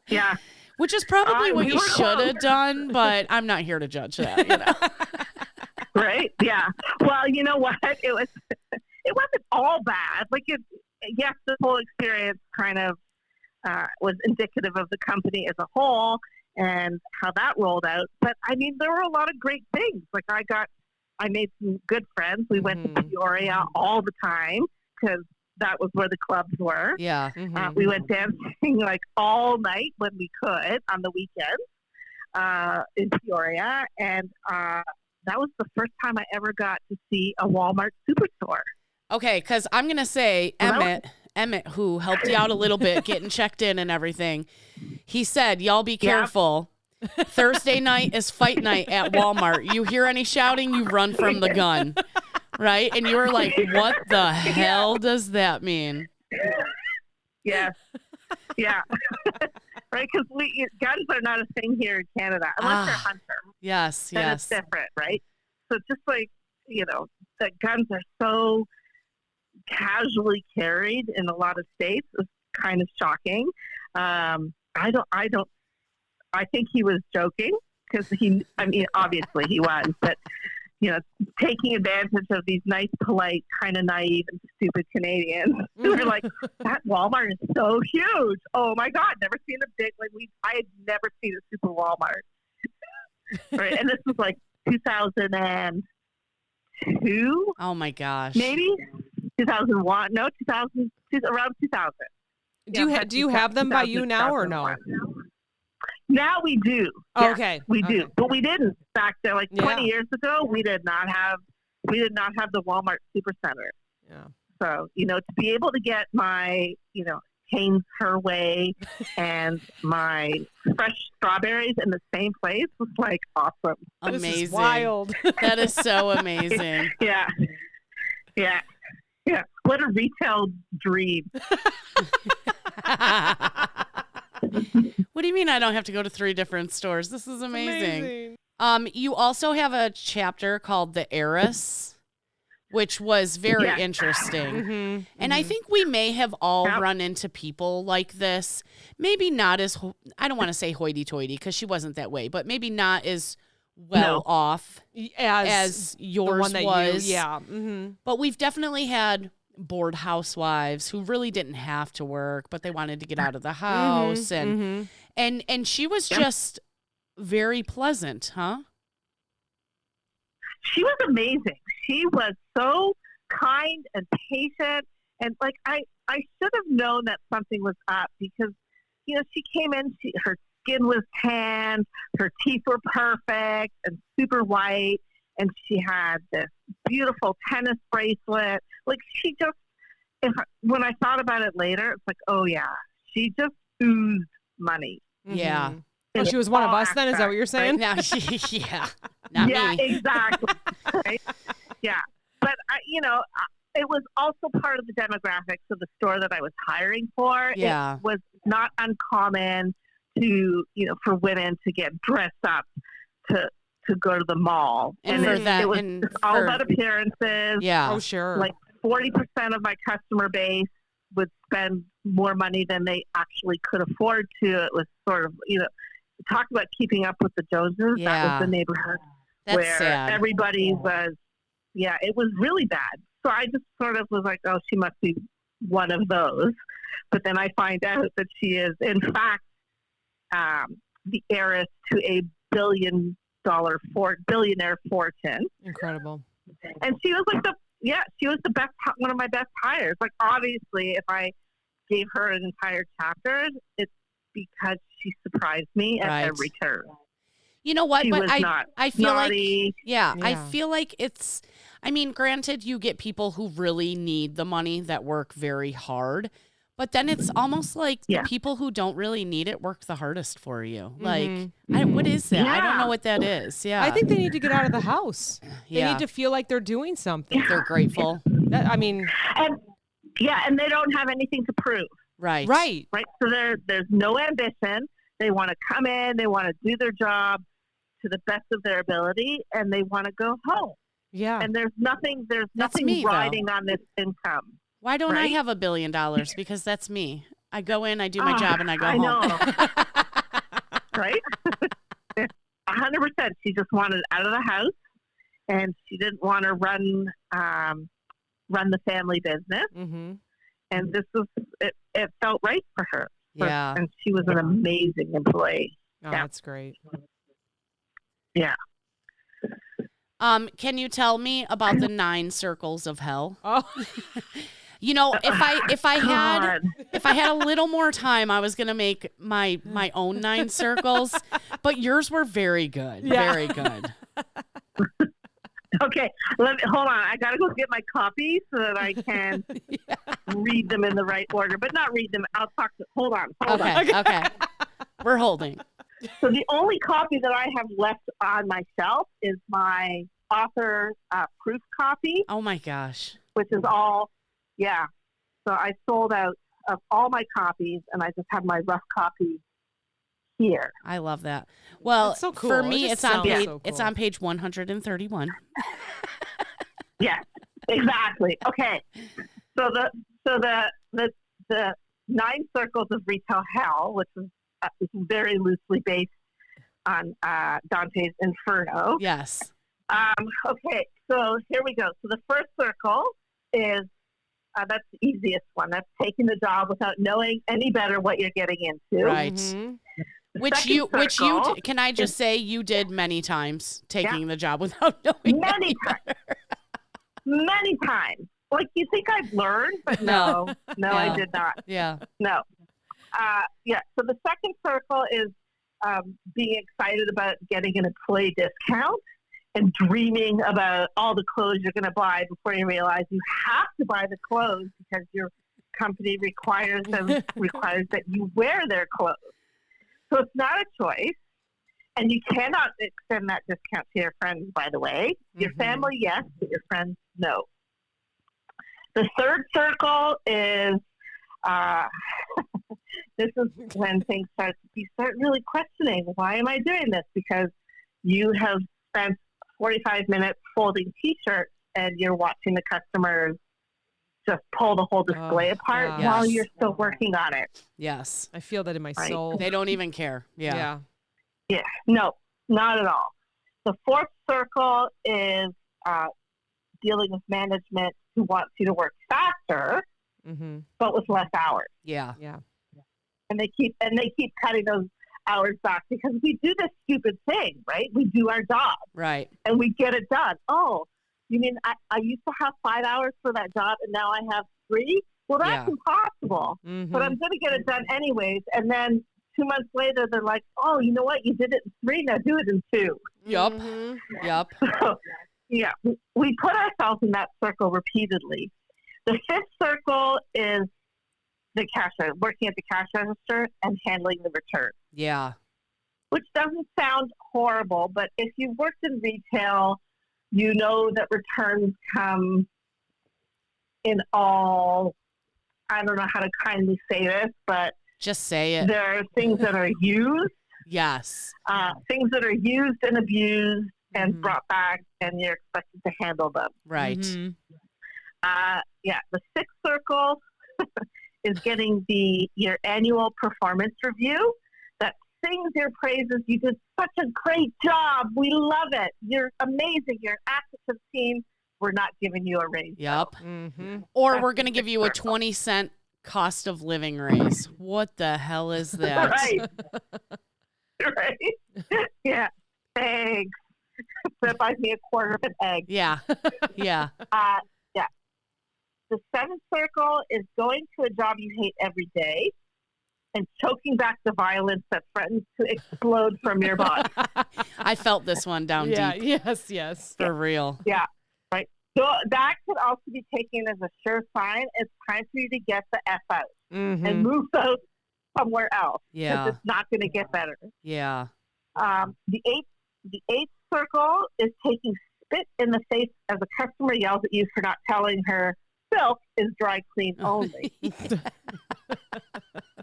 Yeah. Which is probably what we you were should have close. done, but I'm not here to judge that, you know. Right? Yeah. Well, you know what? It wasn't all bad. Like, yes, the whole experience kind of was indicative of the company as a whole and how that rolled out. But I mean, there were a lot of great things. Like, I made some good friends. We went to Peoria all the time because that was where the clubs were. Yeah. We went dancing like all night when we could on the weekends in Peoria. And that was the first time I ever got to see a Walmart superstore. Okay, because I'm going to say Emmett, who helped you out a little bit, getting checked in and everything, he said, y'all be careful. Thursday night is fight night at Walmart. You hear any shouting, you run from the gun. Right? And you were like, what the hell does that mean? Yeah. Yeah. Right? Because guns are not a thing here in Canada, unless you're a hunter. Yes, then yes. it's different, right? So just like, you know, the guns are so casually carried in a lot of states is kind of shocking. I think he was joking because obviously he was, but you know, taking advantage of these nice, polite, kind of naive and stupid Canadians who are like, that Walmart is so huge. Oh my God, never seen a big, I had never seen a super Walmart. Right. And this was like 2002. Oh my gosh. Maybe 2001. No, 2000, around 2000. Do you have them by you now or no? Now we do. Oh, Yes, okay. we do. But we didn't back there. Like 20 Yeah. years ago, we did not have the Walmart Supercenter. Yeah. So, you know, to be able to get my, you know, Cane's Her Way and my fresh strawberries in the same place was like awesome. Amazing. This is wild. That is so amazing. Yeah. Yeah. Yeah. What a retail dream. What do you mean I don't have to go to 3 different stores? This is amazing. You also have a chapter called The Heiress, which was very interesting. And I think we may have all run into people like this. Maybe not as, I don't want to say hoity-toity because she wasn't that way, but maybe not as well off as yours one that was. You, But we've definitely had bored housewives who really didn't have to work, but they wanted to get out of the house. And she was just very pleasant, huh? She was amazing. She was so kind and patient. And like, I should have known that something was up because, you know, she came in, her skin was tan, her teeth were perfect and super white. And she had this beautiful tennis bracelet. Like she just, when I thought about it later, it's like, oh yeah, she just oozed money. Yeah. Oh, she was one of us then? Is that what you're saying? Now not me. Exactly. Right? Yeah. But, you know, it was also part of the demographics of the store that I was hiring for. Yeah. It was not uncommon to, you know, for women to get dressed up to go to the mall. And for that, it was and just all about appearances. Yeah. Oh, sure. Like 40% of my customer base would spend more money than they actually could afford to. It was sort of, you know, talk about keeping up with the Joneses. Yeah. That was the neighborhood where sad. everybody was, it was really bad. So I just sort of was like, oh, she must be one of those. But then I find out that she is, in fact, the heiress to a billionaire fortune. Incredible. And she was like she was the best, one of my best hires. Like, obviously, if I gave her an entire chapter, it's because she surprised me at every turn. You know what? She but was I feel naughty. I feel like it's, I mean, granted, you get people who really need the money that work very hard, but then it's almost like the people who don't really need it work the hardest for you. Like, what is that? I don't know what that is. Yeah. I think they need to get out of the house. They need to feel like they're doing something. They're grateful. I mean. And they don't have anything to prove. Right. Right. right? So there's no ambition. They want to come in, they want to do their job to the best of their ability, and they want to go home. Yeah. And there's nothing me, riding on this income. Why don't I Right? have $1 billion? Because that's me. I go in, I do my job, and I go I home. know. Right? 100%. She just wanted out of the house, and she didn't want to run the family business. Mm-hmm. And this was it felt right for her. Yeah. And she was an amazing employee. Oh, Yeah. that's great. Yeah. Can you tell me about the 9 circles of hell? Oh, You know, if I had God. a little more time, I was gonna make my own 9 circles, but yours were very good, Yeah. very good. Okay, hold on. I gotta go get my copy so that I can read them in the right order, but not read them. I'll talk to. Hold on. Okay. We're holding. So the only copy that I have left on my shelf is my author proof copy, Oh my gosh. which is all. Yeah. So I sold out of all my copies, and I just have my rough copy here. I love that. Well, That's so cool. for It me, just it's on sounds page so it's cool. on page 131. Yes, exactly. Okay. So the 9 circles of retail hell, which is very loosely based on Dante's Inferno. Yes. Okay, so here we go. So the first circle is that's the easiest one. That's taking the job without knowing any better what you're getting into. Right. Mhm. The Which second you circle can I just say you did many times taking the job without knowing many any times. better. Many times. Like you think I've learned, but no, I did not. Yeah. No. Yeah. So the second circle is being excited about getting an employee discount and dreaming about all the clothes you're going to buy before you realize you have to buy the clothes because your company requires that you wear their clothes. So it's not a choice. And you cannot extend that discount to your friends, by the way. Your family, yes, but your friends, no. The third circle is this is when things you start really questioning, why am I doing this? Because you have spent 45 minutes folding T-shirts and you're watching the customers just pull the whole display apart gosh. while you're still working on it. Yes. I feel that in my Right. soul. They don't even care. Yeah. Yeah. Yeah, no, not at all. The fourth circle is dealing with management who wants you to work faster, Mm-hmm. but with less hours. Yeah. Yeah. And they keep cutting those hours back because we do this stupid thing, right? We do our job Right. and we get it done. Oh, you mean I used to have 5 hours for that job and now I have 3? Well, that's impossible. Mm-hmm. But I'm going to get it done anyways. And then 2 months later, they're like, oh, you know what? You did it in 3, now do it in 2. Yup. Mhm. Yup. So, yeah, we put ourselves in that circle repeatedly. The fifth circle is the cash, working at the cash register and handling the return, Yeah. which doesn't sound horrible, but if you've worked in retail, you know that returns come in all, I don't know how to kindly say this, but Just say it. there are things that are used, Yes. things that are used and abused and Mhm. brought back, and you're expected to handle them. Right. Mhm. Yeah, the sixth circle is getting your annual performance review that sings your praises. You did such a great job. We love it. You're amazing. You're an active team. We're not giving you a raise. Yup. Mm-hmm. Or That's we're going to the give you a circle. 20-cent cost of living raise. What the hell is that? Right. Right? Yeah. Thanks. That buys me a quarter of an egg. Yeah. Yeah. Yeah. The seventh circle is going to a job you hate every day and choking back the violence that threatens to explode from your body. I felt this one down Yeah. deep. Yes. For real. Yeah, right. So that could also be taken as a sure sign. It's time for you to get the F out Mm-hmm. and move those somewhere else. 'Cause Yeah. it's not going to get better. Yeah. The eighth circle is taking spit in the face as a customer yells at you for not telling her silk is dry clean only.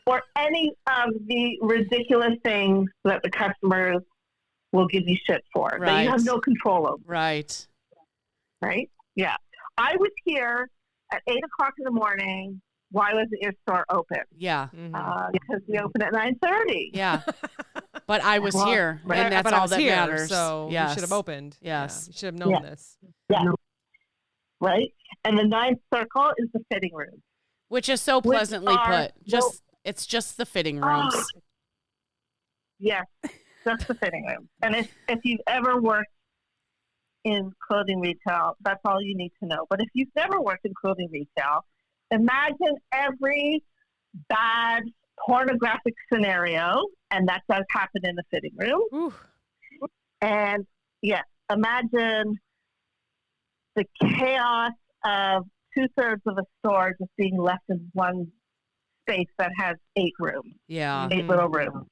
or any of the ridiculous things that the customers will give you shit for that you have no control over. Right. Right? Yeah. I was here at 8:00 in the morning. Why wasn't your store open? Yeah. Because we open at 9:30. Yeah. But I was here, and that's all that matters. So you should have opened. Yes. Yeah, you should have known this. Yeah. Right? And the ninth circle is the fitting room. Which is so pleasantly put. It's just the fitting rooms. Yes, just the fitting room. And if you've ever worked in clothing retail, that's all you need to know. But if you've never worked in clothing retail, imagine every bad pornographic scenario, and that does happen in the fitting room. Ooh. And yes, imagine the chaos of 2/3 of a store just being left in one space that has 8 rooms. Yeah. 8 little rooms.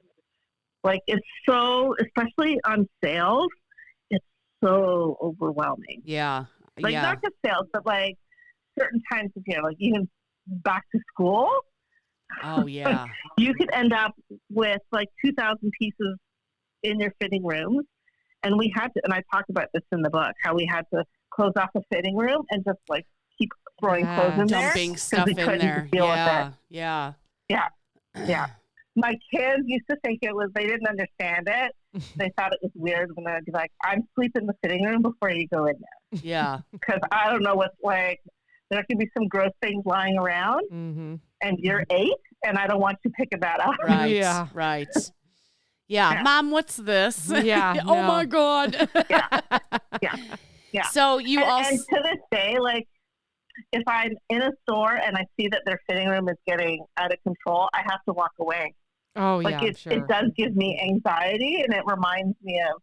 Like, it's so, especially on sales, it's so overwhelming. Yeah. Like, not just sales, but like certain times of year, like even back to school. Oh, yeah. You could end up with like 2,000 pieces in your fitting rooms. And we had to, and I talk about this in the book, how we had to close off the fitting room and just like keep throwing clothes in there. Dumping stuff in there. Yeah. My kids used to think they didn't understand it. They thought it was weird when I'd be like, I'm sleeping in the fitting room before you go in there. Yeah. Because I don't know what's like, there could be some gross things lying around, and you're 8, and I don't want you picking that up. Right. Yeah. Right. Yeah. Mom, what's this? Yeah. Oh my God. Yeah. So you also. And to this day, like, if I'm in a store and I see that their fitting room is getting out of control, I have to walk away. Oh, like, yeah. It does give me anxiety, and it reminds me of,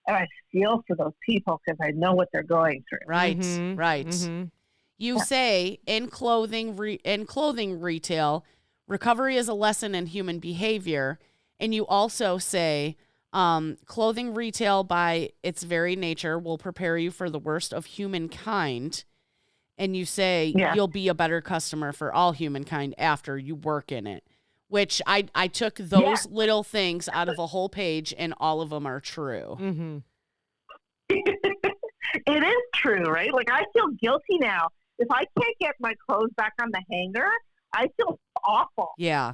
and I feel for those people because I know what they're going through. Right. Right. You say in clothing retail, recovery is a lesson in human behavior. And you also say clothing retail by its very nature will prepare you for the worst of humankind. And you say you'll be a better customer for all humankind after you work in it, which I took those little things out of a whole page, and all of them are true. Mm-hmm. It is true, right? Like, I feel guilty now. If I can't get my clothes back on the hanger, I feel awful. Yeah.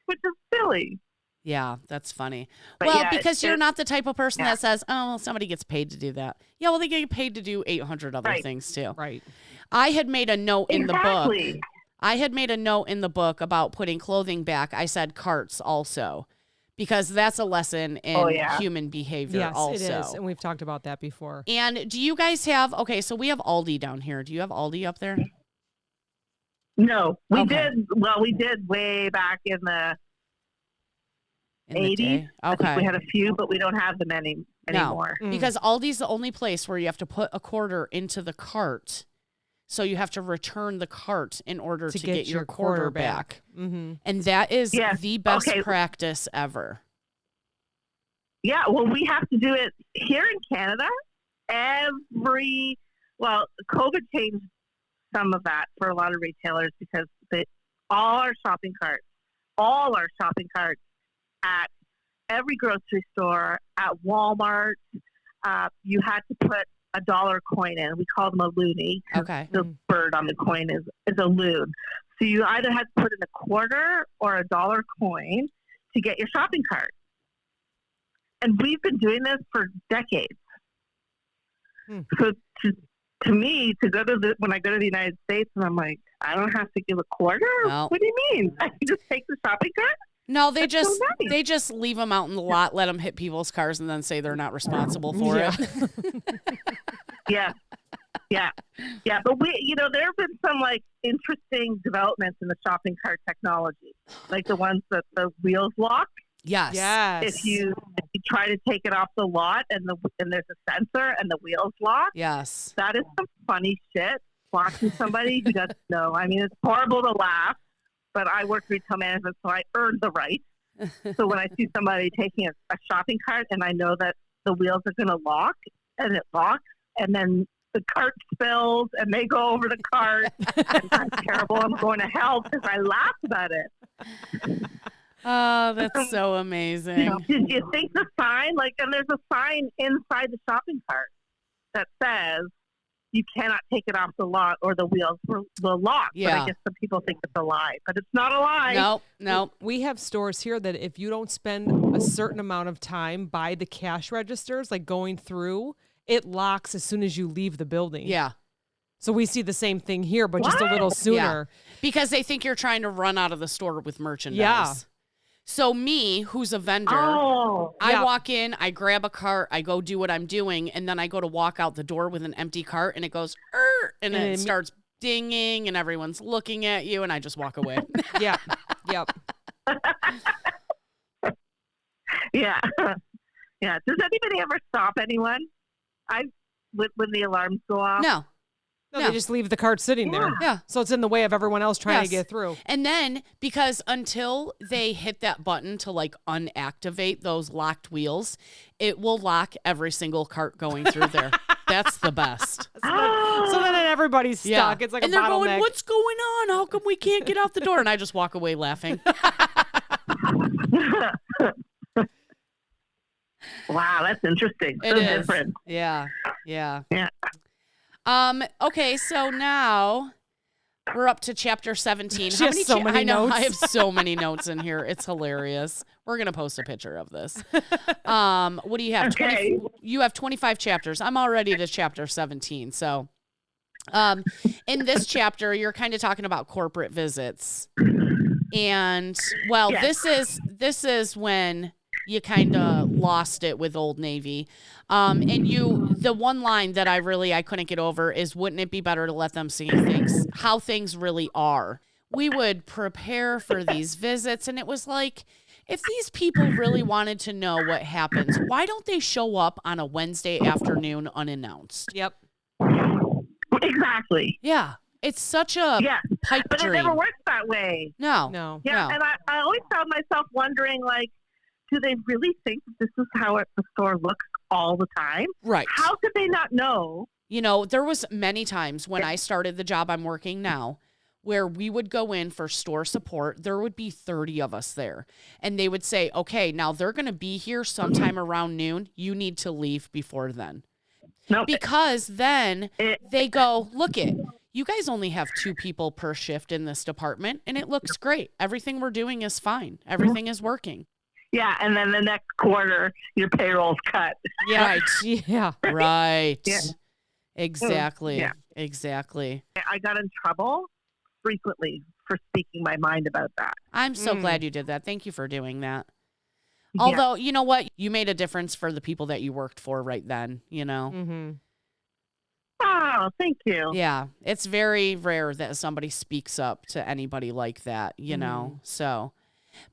Which is silly. Yeah, that's funny. But well, because you're not the type of person that says, oh, well, somebody gets paid to do that. Yeah, well, they get paid to do 800 other things too. Right. I had made a note in the book. I had made a note in the book about putting clothing back. I said carts also, because that's a lesson in human behavior also. Yes, it is. And we've talked about that before. And do you guys have, so we have Aldi down here. Do you have Aldi up there? No, we did. Well, we did way back in the 80s. I think we had a few, but we don't have them anymore. No, because Aldi's the only place where you have to put a quarter into the cart. So you have to return the cart in order to get your quarter back. Mm-hmm. And that is the best practice ever. Yeah, well, we have to do it here in Canada. COVID changed some of that for a lot of retailers because all our shopping carts at every grocery store, at Walmart, you had to put a dollar coin in. We call them a loonie. Okay. The bird on the coin is a loon. So you either had to put in a quarter or a dollar coin to get your shopping cart. And we've been doing this for decades. So to me, when I go to the United States and I'm like, I don't have to give a quarter? No. What do you mean? I can just take the shopping cart? No, they just leave them out in the lot, let them hit people's cars, and then say they're not responsible for it. Yeah. But there have been some like interesting developments in the shopping cart technology, like the ones that the wheels lock. Yes. If you try to take it off the lot and there's a sensor and the wheels lock. Yes. That is some funny shit. Watching somebody who doesn't know. I mean, it's horrible to laugh. But I work retail management, so I earned the right. So when I see somebody taking a shopping cart and I know that the wheels are going to lock, and it locks, and then the cart spills and they go over the cart. And that's terrible. I'm going to hell because I laughed about it. Oh, that's so amazing. Did you think the sign, and there's a sign inside the shopping cart that says you cannot take it off the lot or the wheels will lock. Yeah. But I guess some people think it's a lie, but it's not a lie. No. We have stores here that if you don't spend a certain amount of time by the cash registers, like going through, it locks as soon as you leave the building. Yeah. So we see the same thing here, but just a little sooner. Yeah. Because they think you're trying to run out of the store with merchandise. Yeah. So me, who's a vendor, I walk in, I grab a cart, I go do what I'm doing, and then I go to walk out the door with an empty cart, and it goes, and it starts dinging, and everyone's looking at you, and I just walk away. Yeah. Yep. Yeah. Yeah. Does anybody ever stop anyone? When the alarms go off? No. No, they just leave the cart sitting there. Yeah. So it's in the way of everyone else trying to get through. And then, because until they hit that button to unactivate those locked wheels, it will lock every single cart going through there. That's the best. So then everybody's stuck. It's like and a bottleneck. they're going, what's going on? How come we can't get out the door? And I just walk away laughing. Wow, that's interesting. It So is. different. Yeah. Yeah. Okay, so now we're up to chapter 17. She has so many I know, notes. I have so many notes in here. It's hilarious. We're going to post a picture of this. What do you have? Okay. You have 25 chapters. I'm already to chapter 17. So in this chapter, you're kind of talking about corporate visits. And, well, Yes. this is when you kind of lost it with Old Navy. And the one line that I couldn't get over is, wouldn't it be better to let them see how things really are? We would prepare for these visits, and it was like, if these people really wanted to know what happens, why don't they show up on a Wednesday afternoon unannounced? Yep. Exactly. Yeah. It's such a pipe But dream. it never works that way. No. Yeah, and I always found myself wondering, do they really think that this is how the store looks all the time? Right. How could they not know? There was many times when I started the job I'm working now where we would go in for store support. There would be 30 of us there. And they would say, okay, now they're going to be here sometime around noon. You need to leave before then. Nope. Because then they go, look you guys only have 2 people per shift in this department, and it looks great. Everything we're doing is fine. Everything is working. Yeah, and then the next quarter, your payroll's cut. Yeah. Right. Yeah. Right. Yeah. Exactly. Yeah. Exactly. I got in trouble frequently for speaking my mind about that. I'm so glad you did that. Thank you for doing that. Yeah. Although, you know what? You made a difference for the people that you worked for right then, Mm-hmm. Oh, thank you. Yeah. It's very rare that somebody speaks up to anybody like that, So,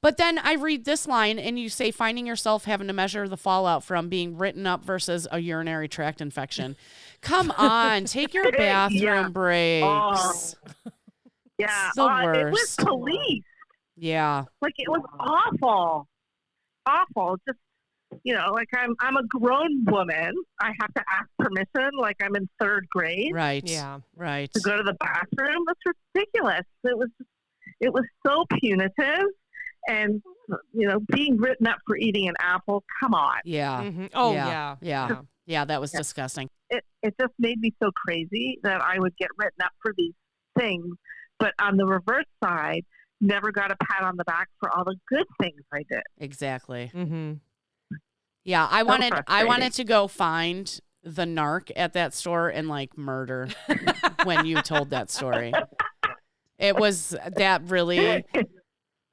but then I read this line and you say, finding yourself having to measure the fallout from being written up versus a urinary tract infection. Come on, take your bathroom breaks. Oh. Yeah. It's the It was worst. police. Yeah. It was awful. Awful. Just, I'm a grown woman. I have to ask permission like I'm in 3rd grade. Right. Yeah. Right. To go to the bathroom. That's ridiculous. It was so punitive. And, being written up for eating an apple, come on. Yeah. Mm-hmm. Oh, Yeah. yeah. Yeah, that was disgusting. It just made me so crazy that I would get written up for these things. But on the reverse side, never got a pat on the back for all the good things I did. Exactly. Mm-hmm. Yeah, I wanted frustrating. to go find the narc at that store and murder when you told that story. It was that really.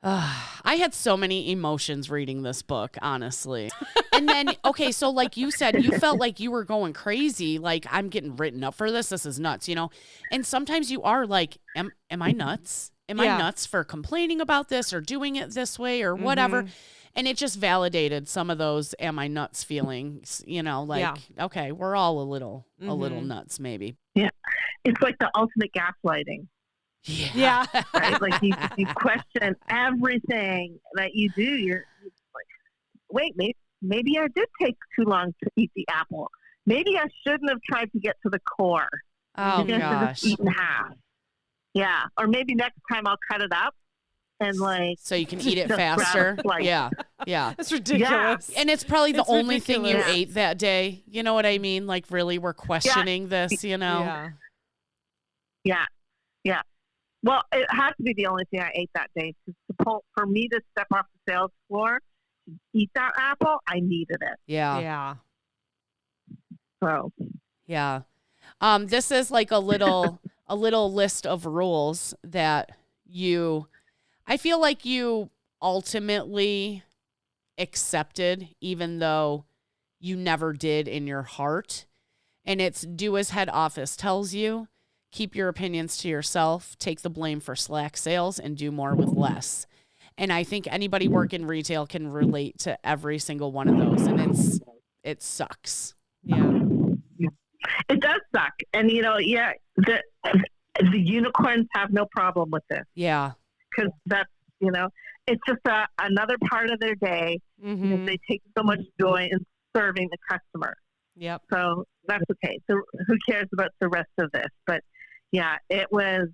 I had so many emotions reading this book, honestly. And then, okay, so like you said, you felt like you were going crazy. Like, I'm getting written up for this. This is nuts, And sometimes you are like, am I nuts? Am I nuts for complaining about this or doing it this way or whatever? And it just validated some of those am I nuts feelings, okay, we're all a little nuts maybe. Yeah. It's like the ultimate gaslighting. Yeah. Right? You question everything that you do. You're like, wait, maybe I did take too long to eat the apple. maybe I shouldn't have tried to get to the core. Oh Maybe I should have gosh. eaten half. Yeah. Or maybe next time I'll cut it up and like So you can eat it just grab a faster. slice. Yeah. Yeah. That's ridiculous. And it's probably the It's only thing you ridiculous. ate that day. You know what I mean? Like really we're questioning this, you know? Yeah. Yeah. Yeah. Well, it had to be the only thing I ate that day. For me to step off the sales floor, to eat that apple, I needed it. Yeah. Yeah. So, Yeah. This is like a little list of rules that I feel like you ultimately accepted, even though you never did in your heart. And it's do as head office tells you, keep your opinions to yourself, take the blame for slack sales, and do more with less. And I think anybody working retail can relate to every single one of those. And it sucks. Yeah. it does suck. And, the unicorns have no problem with this. Yeah. Because that's, it's just another part of their day. Mm-hmm. They take so much joy in serving the customer. Yep. So that's okay. So who cares about the rest of this? But yeah, it was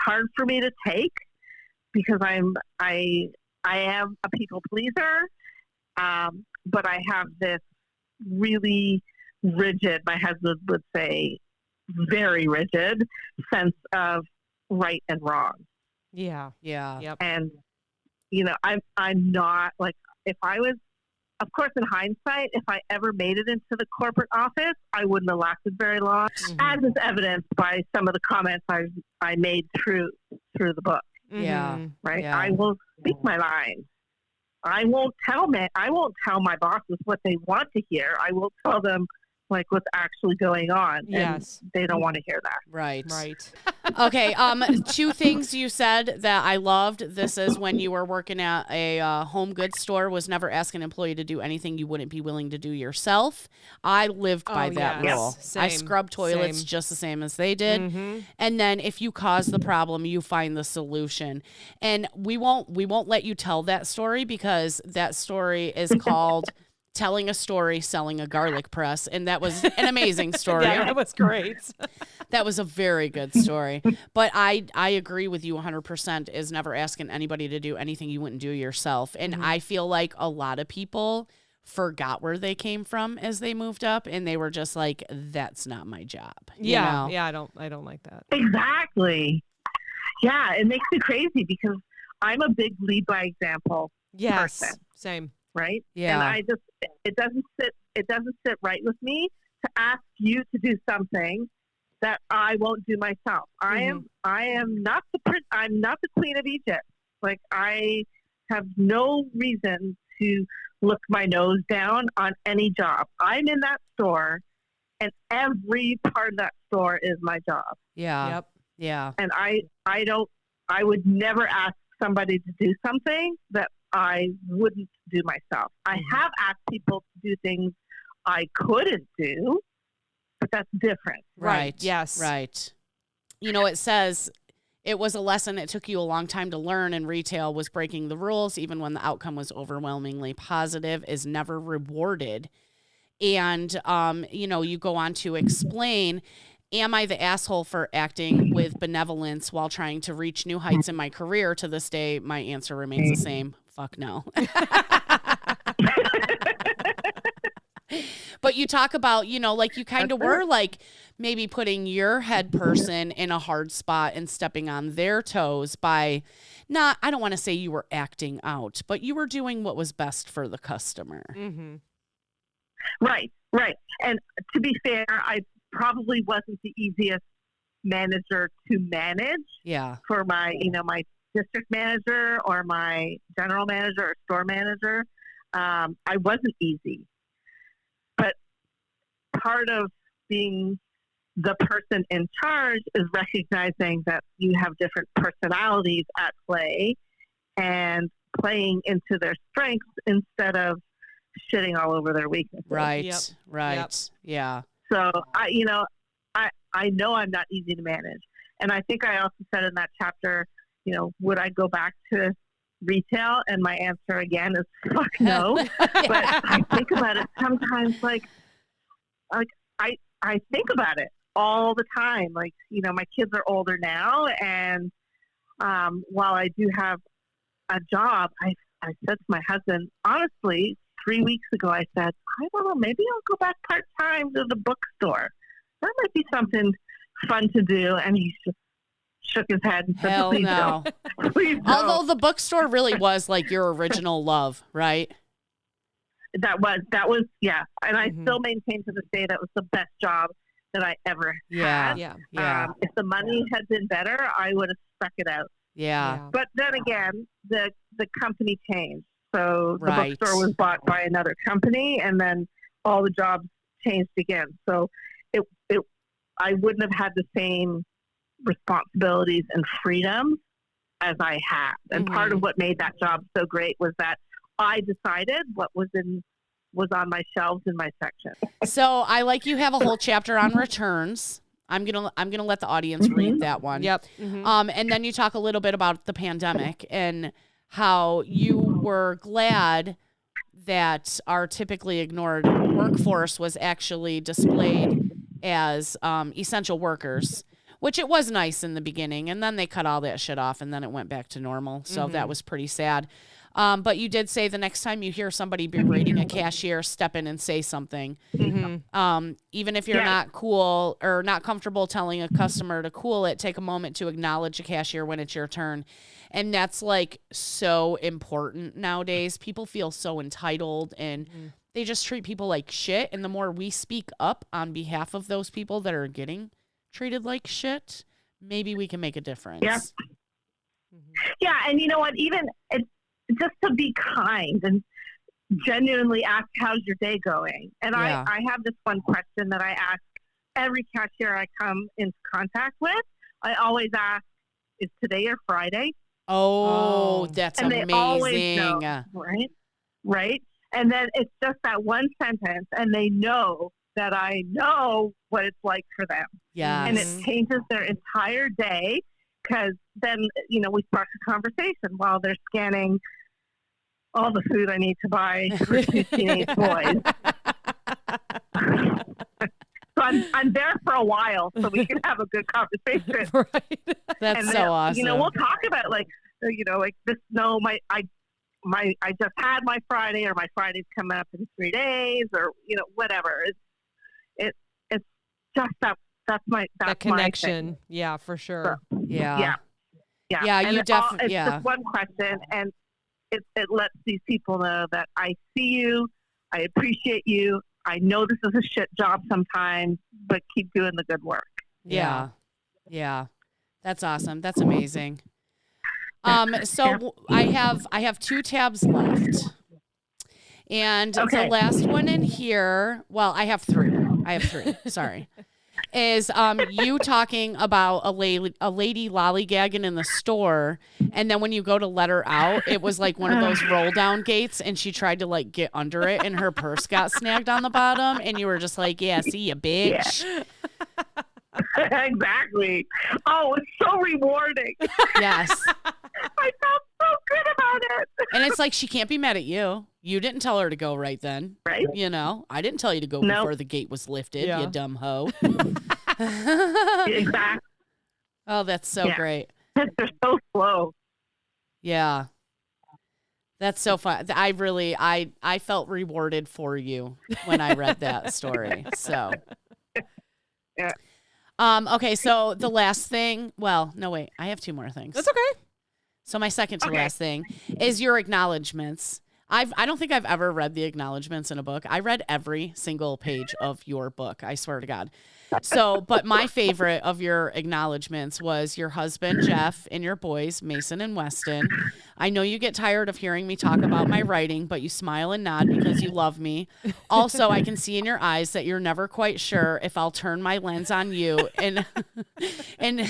hard for me to take because I am a people pleaser, but I have this really rigid, my husband would say, very rigid sense of right and wrong. Yeah. Yeah. Yep. And I'm not like, if I was, of course, in hindsight, if I ever made it into the corporate office, I wouldn't have lasted very long, as is evidenced by some of the comments I made through the book. Yeah. Mm-hmm. Right? Yeah. I will speak my mind. I won't tell my bosses what they want to hear. I will tell them like what's actually going on. Yes. And they don't want to hear that. Right. Right. Okay. Two things you said that I loved. This is when you were working at a home goods store, was never ask an employee to do anything you wouldn't be willing to do yourself. I lived by that yes. rule. Same. I scrubbed toilets Same. just the same as they did. Mm-hmm. And then if you cause the problem, you find the solution. And we won't let you tell that story because that story is called Telling a Story, Selling a Garlic Press. And that was an amazing story. Yeah, that was great. That was a very good story. But I agree with you 100% is never asking anybody to do anything you wouldn't do yourself. And I feel like a lot of people forgot where they came from as they moved up and they were just like, that's not my job. You know? Yeah, I don't like that. Exactly. Yeah, it makes me crazy because I'm a big lead by example Yes. person. Same. Right? Yeah. And it doesn't sit right with me to ask you to do something that I won't do myself. I am not I'm not the queen of Egypt. Like I have no reason to look my nose down on any job. I'm in that store and every part of that store is my job. Yeah. Yep. Yeah. And I would never ask somebody to do something that I wouldn't do myself. I have asked people to do things I couldn't do, but that's different. Right. Yes. Right. It says it was a lesson it took you a long time to learn, and retail was breaking the rules, even when the outcome was overwhelmingly positive, is never rewarded. And, you go on to explain, am I the asshole for acting with benevolence while trying to reach new heights in my career? To this day, my answer remains the same. Fuck no. But you talk about, like you kind of were like maybe putting your head person in a hard spot and stepping on their toes by I don't want to say you were acting out, but you were doing what was best for the customer. Mm-hmm. Right. And to be fair, I probably wasn't the easiest manager to manage. Yeah. For my, my district manager or my general manager or store manager. I wasn't easy. But part of being the person in charge is recognizing that you have different personalities at play and playing into their strengths instead of shitting all over their weaknesses. Right. Yep. Right. Yep. Yeah. So I know I'm not easy to manage. And I think I also said in that chapter, would I go back to retail? And my answer again is fuck no. But I think about it sometimes like, like I think about it all the time. Like, my kids are older now, and while I do have a job, I said to my husband, honestly, 3 weeks ago, I said, I don't know, maybe I'll go back part-time to the bookstore. That might be something fun to do. And he just shook his head and said, Hell please no. don't. Please don't. Although the bookstore really was like your original love, right? That was, yeah. And I still maintain to this day that was the best job that I ever had. Yeah. If the money had been better, I would have stuck it out. Yeah. But then again, the company changed. So the Right. bookstore was bought by another company, and then all the jobs changed again. So I wouldn't have had the same responsibilities and freedom as I had. And part of what made that job so great was that I decided what was on my shelves in my section. So you have a whole chapter on returns. I'm gonna let the audience read that one. Yep. And then you talk a little bit about the pandemic and how you were glad that our typically ignored workforce was actually displayed as essential workers, which it was nice in the beginning, and then they cut all that shit off, and then it went back to normal. So that was pretty sad. But you did say the next time you hear somebody berating a cashier, step in and say something. Even if you're not cool or not comfortable telling a customer to cool it, take a moment to acknowledge a cashier when it's your turn. And that's like so important nowadays. People feel so entitled and they just treat people like shit. And the more we speak up on behalf of those people that are getting treated like shit, maybe we can make a difference. Yeah. Yeah. And you know what? Even just to be kind and genuinely ask, how's your day going? And I have this one question that I ask every cashier I come into contact with. I always ask, is today or Friday? Oh, that's and amazing. They always know, right? And then it's just that one sentence, and they know that I know what it's like for them. Yes. And it changes their entire day, because then, we spark a conversation while they're scanning all the food I need to buy for two teenage boys. So I'm there for a while, so we can have a good conversation. Right. That's so awesome. We'll talk about like this. No, I just had my Friday, or my Friday's coming up in 3 days, or whatever. It's just that's that connection. My thing. Yeah, for sure. So, yeah. And You definitely. It's just one question, and it lets these people know that I see you, I appreciate you. I know this is a shit job sometimes, but keep doing the good work. Yeah. That's awesome. That's amazing. So I have 2 tabs left. And the last one in here, well, I have 3. Sorry. Is you talking about a lady lollygagging in the store, and then when you go to let her out, it was like one of those roll down gates, and she tried to like get under it, and her purse got snagged on the bottom, and you were just like, yeah, see ya, bitch. Yeah. Exactly. Oh, it's so rewarding. Yes. I felt so good about it. And it's like, she can't be mad at you. You didn't tell her to go right then. Right. I didn't tell you to go before the gate was lifted, you dumb hoe. Exactly. Oh, that's so great. They're so slow. Yeah. That's so fun. I felt rewarded for you when I read that story. So. Yeah. Okay, so the last thing, well, no, wait, I have 2 more things. That's okay. So my second to last thing is your acknowledgments. I don't think I've ever read the acknowledgments in a book. I read every single page of your book. I swear to God. So, but my favorite of your acknowledgments was your husband, Jeff, and your boys, Mason and Weston. I know you get tired of hearing me talk about my writing, but you smile and nod because you love me. Also, I can see in your eyes that you're never quite sure if I'll turn my lens on you and in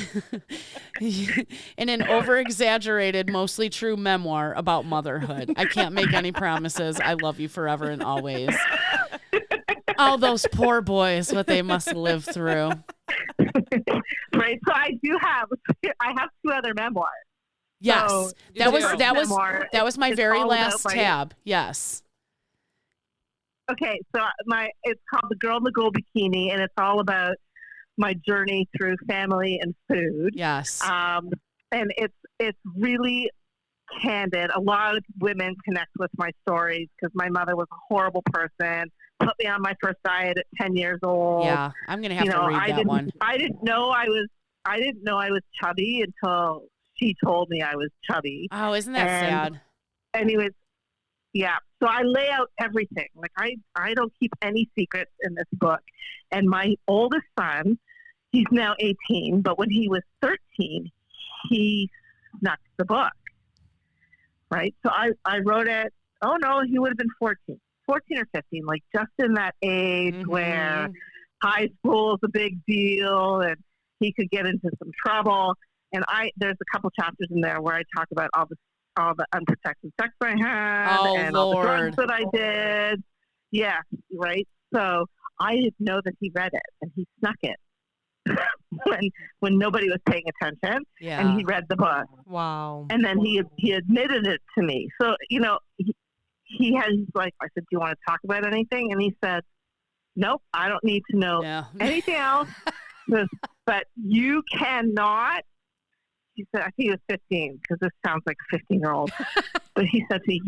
an over-exaggerated, mostly true memoir about motherhood. I can't make any promises. I love you forever and always. Oh, those poor boys, what they must live through. Right. So I have 2 other memoirs. Yes. So that was my very last tab. Yes. Okay, so it's called The Girl in the Gold Bikini, and it's all about my journey through family and food. Yes. And it's really candid. A lot of women connect with my stories because my mother was a horrible person, put me on my first diet at 10 years old. Yeah, I'm gonna have to read that one. I didn't know I was chubby until she told me I was chubby. Oh, isn't that sad? Anyways, yeah. So I lay out everything. Like I don't keep any secrets in this book. And my oldest son, he's now 18, but when he was 13, he snuck the book. Right? So I wrote it. Oh no, he would have been 14 or 15, like just in that age where high school is a big deal and he could get into some trouble. And there's a couple chapters in there where I talk about all the unprotected sex I had and all the drugs that I did. Yeah, right. So I didn't know that he read it, and he snuck it when nobody was paying attention. Yeah. And he read the book. Wow. And then he admitted it to me. So he's like, I said, "Do you want to talk about anything?" And he said, "Nope, I don't need to know anything else. But you cannot." He said, I think he was 15, because this sounds like a 15-year-old. But he said to me,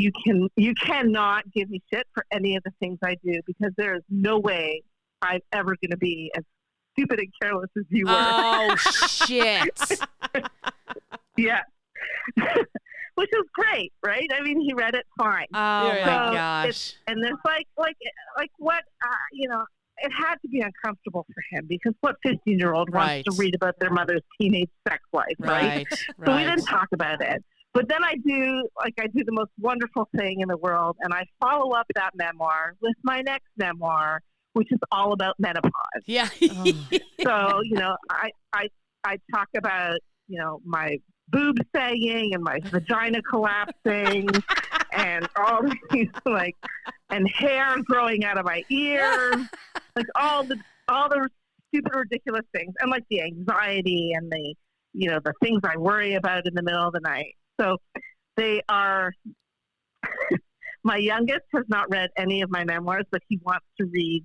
you cannot give me shit for any of the things I do, because there is no way I'm ever going to be as stupid and careless as you were. Oh, shit. Yeah. Which is great, right? I mean, he read it fine. Oh, my gosh. And there's like what, it had to be uncomfortable for him, because what 15-year-old wants to read about their mother's teenage sex life, right? So we didn't talk about it. But then I do the most wonderful thing in the world, and I follow up that memoir with my next memoir, which is all about menopause. Yeah. So, I talk about, my boobs sagging and my vagina collapsing and all these and hair growing out of my ears, like all the stupid, ridiculous things, and like the anxiety and the things I worry about in the middle of the night. So they are. My youngest has not read any of my memoirs, but he wants to read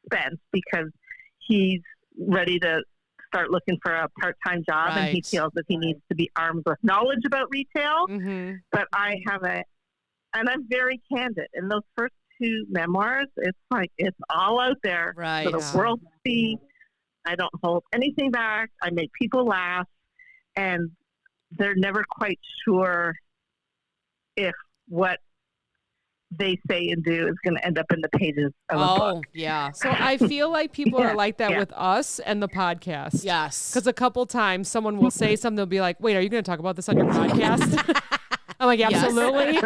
Spence because he's ready to start looking for a part-time job, and he feels that he needs to be armed with knowledge about retail. Mm-hmm. But I haven't, and I'm very candid in those first two memoirs. It's like it's all out there for the world to see. I don't hold anything back. I make people laugh, and they're never quite sure if what they say and do is going to end up in the pages of a book. Yeah. So I feel like people are like that with us and the podcast. Yes. Because a couple times someone will say something, they'll be like, wait, are you going to talk about this on your podcast? I'm like, absolutely.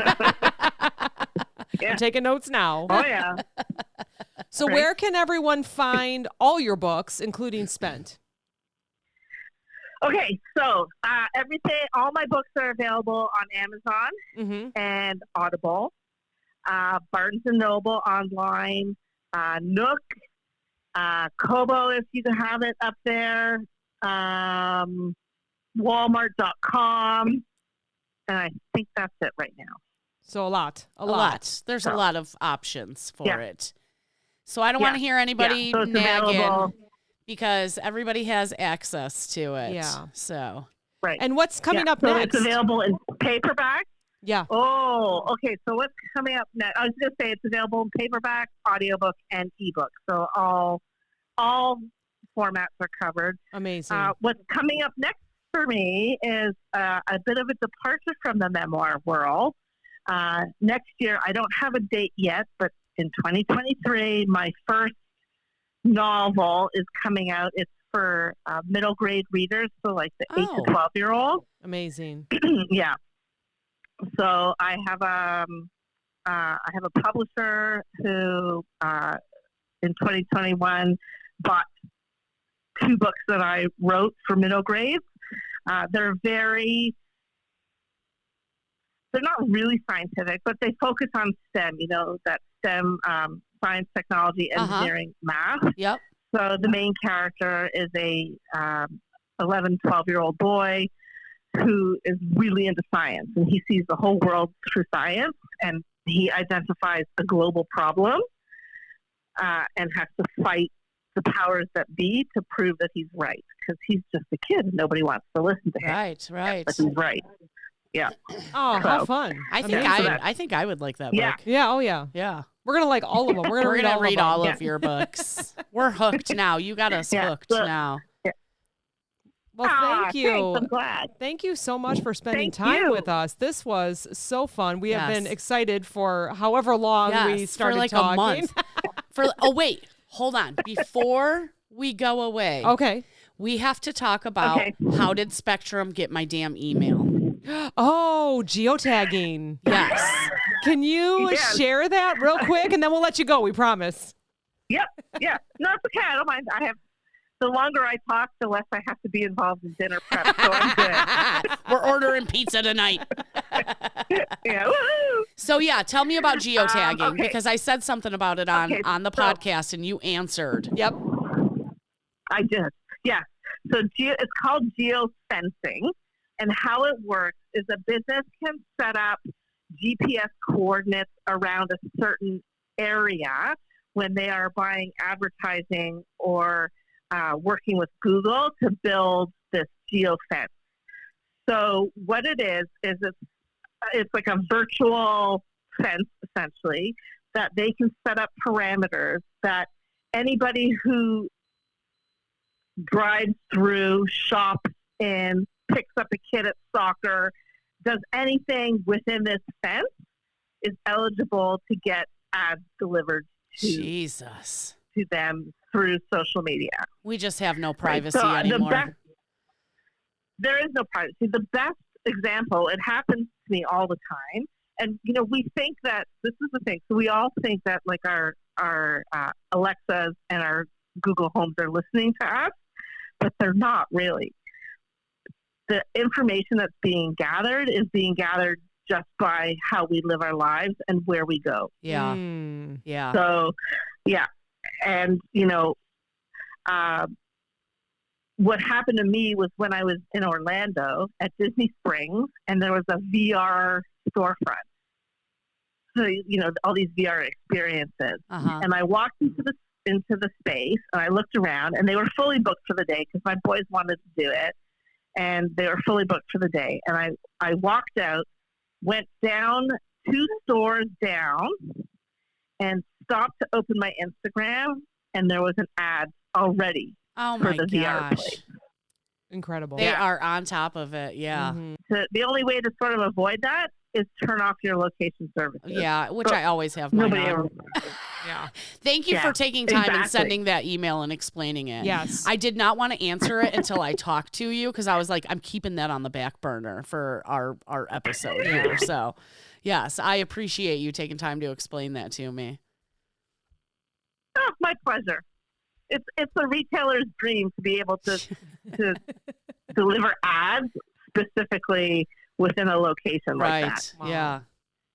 I'm taking notes now. Oh, yeah. So where can everyone find all your books, including Spent? Okay, so all my books are available on Amazon and Audible. Barnes & Noble online, Nook, Kobo if you have it up there, Walmart.com, and I think that's it right now. So a lot. There's a lot of options for it. So I don't want to hear anybody so nagging because everybody has access to it. Yeah. So. Right. And what's coming up so next? It's available in paperback. Yeah. Oh, okay. So what's coming up next? I was going to say it's available in paperback, audiobook, and ebook. So all formats are covered. Amazing. What's coming up next for me is a bit of a departure from the memoir world. Next year, I don't have a date yet, but in 2023, my first novel is coming out. It's for middle grade readers, so like the 8 to 12-year-olds. Amazing. Yeah. So I have a publisher who in 2021 bought 2 books that I wrote for middle grades. They're not really scientific, but they focus on STEM, that STEM, science, technology, engineering, math. Yep. So the main character is a 11, 12-year-old boy who is really into science, and he sees the whole world through science, and he identifies a global problem. and has to fight the powers that be to prove that he's right, because he's just a kid and nobody wants to listen to him. Right. But he's right. Yeah. Oh, how fun. I think I think I would like that Yeah. book. Yeah, oh yeah. Yeah. We're going to like all of them. We're going to read all of them. of your books. We're hooked now. You got us hooked now. Well, thank you. Thanks, I'm glad. Thank you so much for spending Thank time you. with us. This was so fun. We have been Yes. excited for however long we started for like talking. a month. Wait, hold on. Before we go away, Okay. we have to talk about how did Spectrum get my damn email? Oh, geotagging. Yes. Can you Yes. share that real quick and then we'll let you go, we promise. Yep. Yeah. No, it's okay. I don't mind. The longer I talk, the less I have to be involved in dinner prep. So I'm good. We're ordering pizza tonight. Yeah. Woo-hoo! So yeah, tell me about geotagging okay. because I said something about it on the so- podcast and you answered. Yep. I did. Yeah. So it's called geofencing. And how it works is a business can set up GPS coordinates around a certain area when they are buying advertising or working with Google to build this geofence. So what it is it's like a virtual fence, essentially, that they can set up parameters that anybody who drives through, shops in, picks up a kid at soccer, does anything within this fence is eligible to get ads delivered Jesus. to them through social media. We just have no privacy So anymore. there is no privacy. The best example, it happens to me all the time. And, we think that, this is the thing, so we all think that like our Alexas and our Google Homes are listening to us, but they're not really. The information that's being gathered is being gathered just by how we live our lives and where we go. Yeah. Mm. Yeah. So, yeah. And, what happened to me was when I was in Orlando at Disney Springs, and there was a VR storefront. So, all these VR experiences. Uh-huh. And I walked into the space, and I looked around, and they were fully booked for the day because my boys wanted to do it. And they were fully booked for the day. And I walked out, went down 2 stores down, and stopped to open my Instagram, and there was an ad already for the VR place. Incredible. They are on top of it. Yeah. Mhm. So the only way to sort of avoid that is turn off your location services. Yeah, which So I always have mine nobody on. ever. Yeah. Thank you Yeah, for taking time and exactly. sending that email and explaining it. Yes. I did not want to answer it until I talked to you because I was like, I'm keeping that on the back burner for our episode here. So, yes, I appreciate you taking time to explain that to me. Oh, my pleasure. It's a retailer's dream to be able to deliver ads specifically within a location like that. Right. Yeah.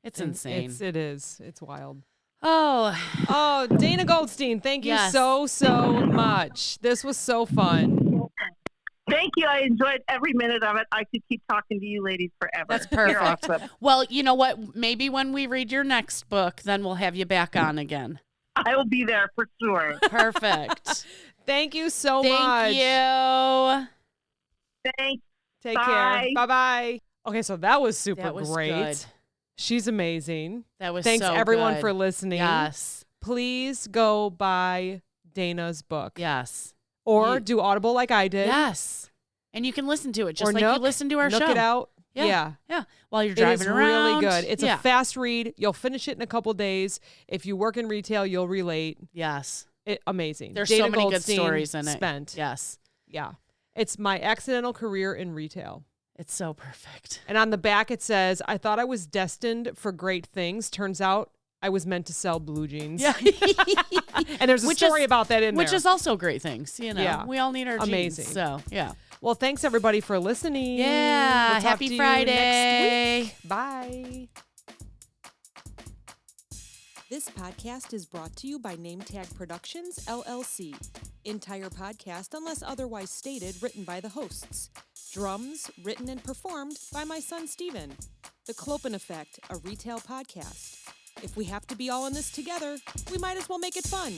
It's And insane. It is. It's wild. Oh, Oh, Dana Goldstein, thank you Yes. so much. This was so fun. Thank you. I enjoyed every minute of it. I could keep talking to you ladies forever. that's You're perfect. awesome. Well, you know what? Maybe when we read your next book, then we'll have you back on again. I will be there for sure. Perfect. Thank you so Thank much. you. Thanks. Take Bye. care. Bye-bye. Okay, so that was super That was great. good. She's amazing. That was Thanks so everyone good. for listening. Yes. Please go buy Dana's book. Yes. Or You- do Audible like I did. Yes. And you can listen to it just Or like Nook. you listen to our Nook show. it out. Yeah. Yeah. While you're It is driving around. really good. It's yeah. a fast read. You'll finish it in a couple days. If you work in retail, you'll relate. Yes. Amazing. There's Dana so many good Goldstein stories in it. Spent. Yes. Yeah. It's my accidental career in retail. It's so perfect. And on the back it says, I thought I was destined for great things. Turns out I was meant to sell blue jeans. Yeah. And there's a Which story is- about that in Which there. is also great things. You know, Yeah. we all need our Amazing. jeans. So, yeah. Well, thanks everybody for listening. Yeah. We'll talk Happy to you Friday. next week. Bye. This podcast is brought to you by NameTag Productions, LLC. Entire podcast, unless otherwise stated, written by the hosts. Drums, written and performed by my son, Steven. The Clopen Effect, a retail podcast. If we have to be all in this together, we might as well make it fun.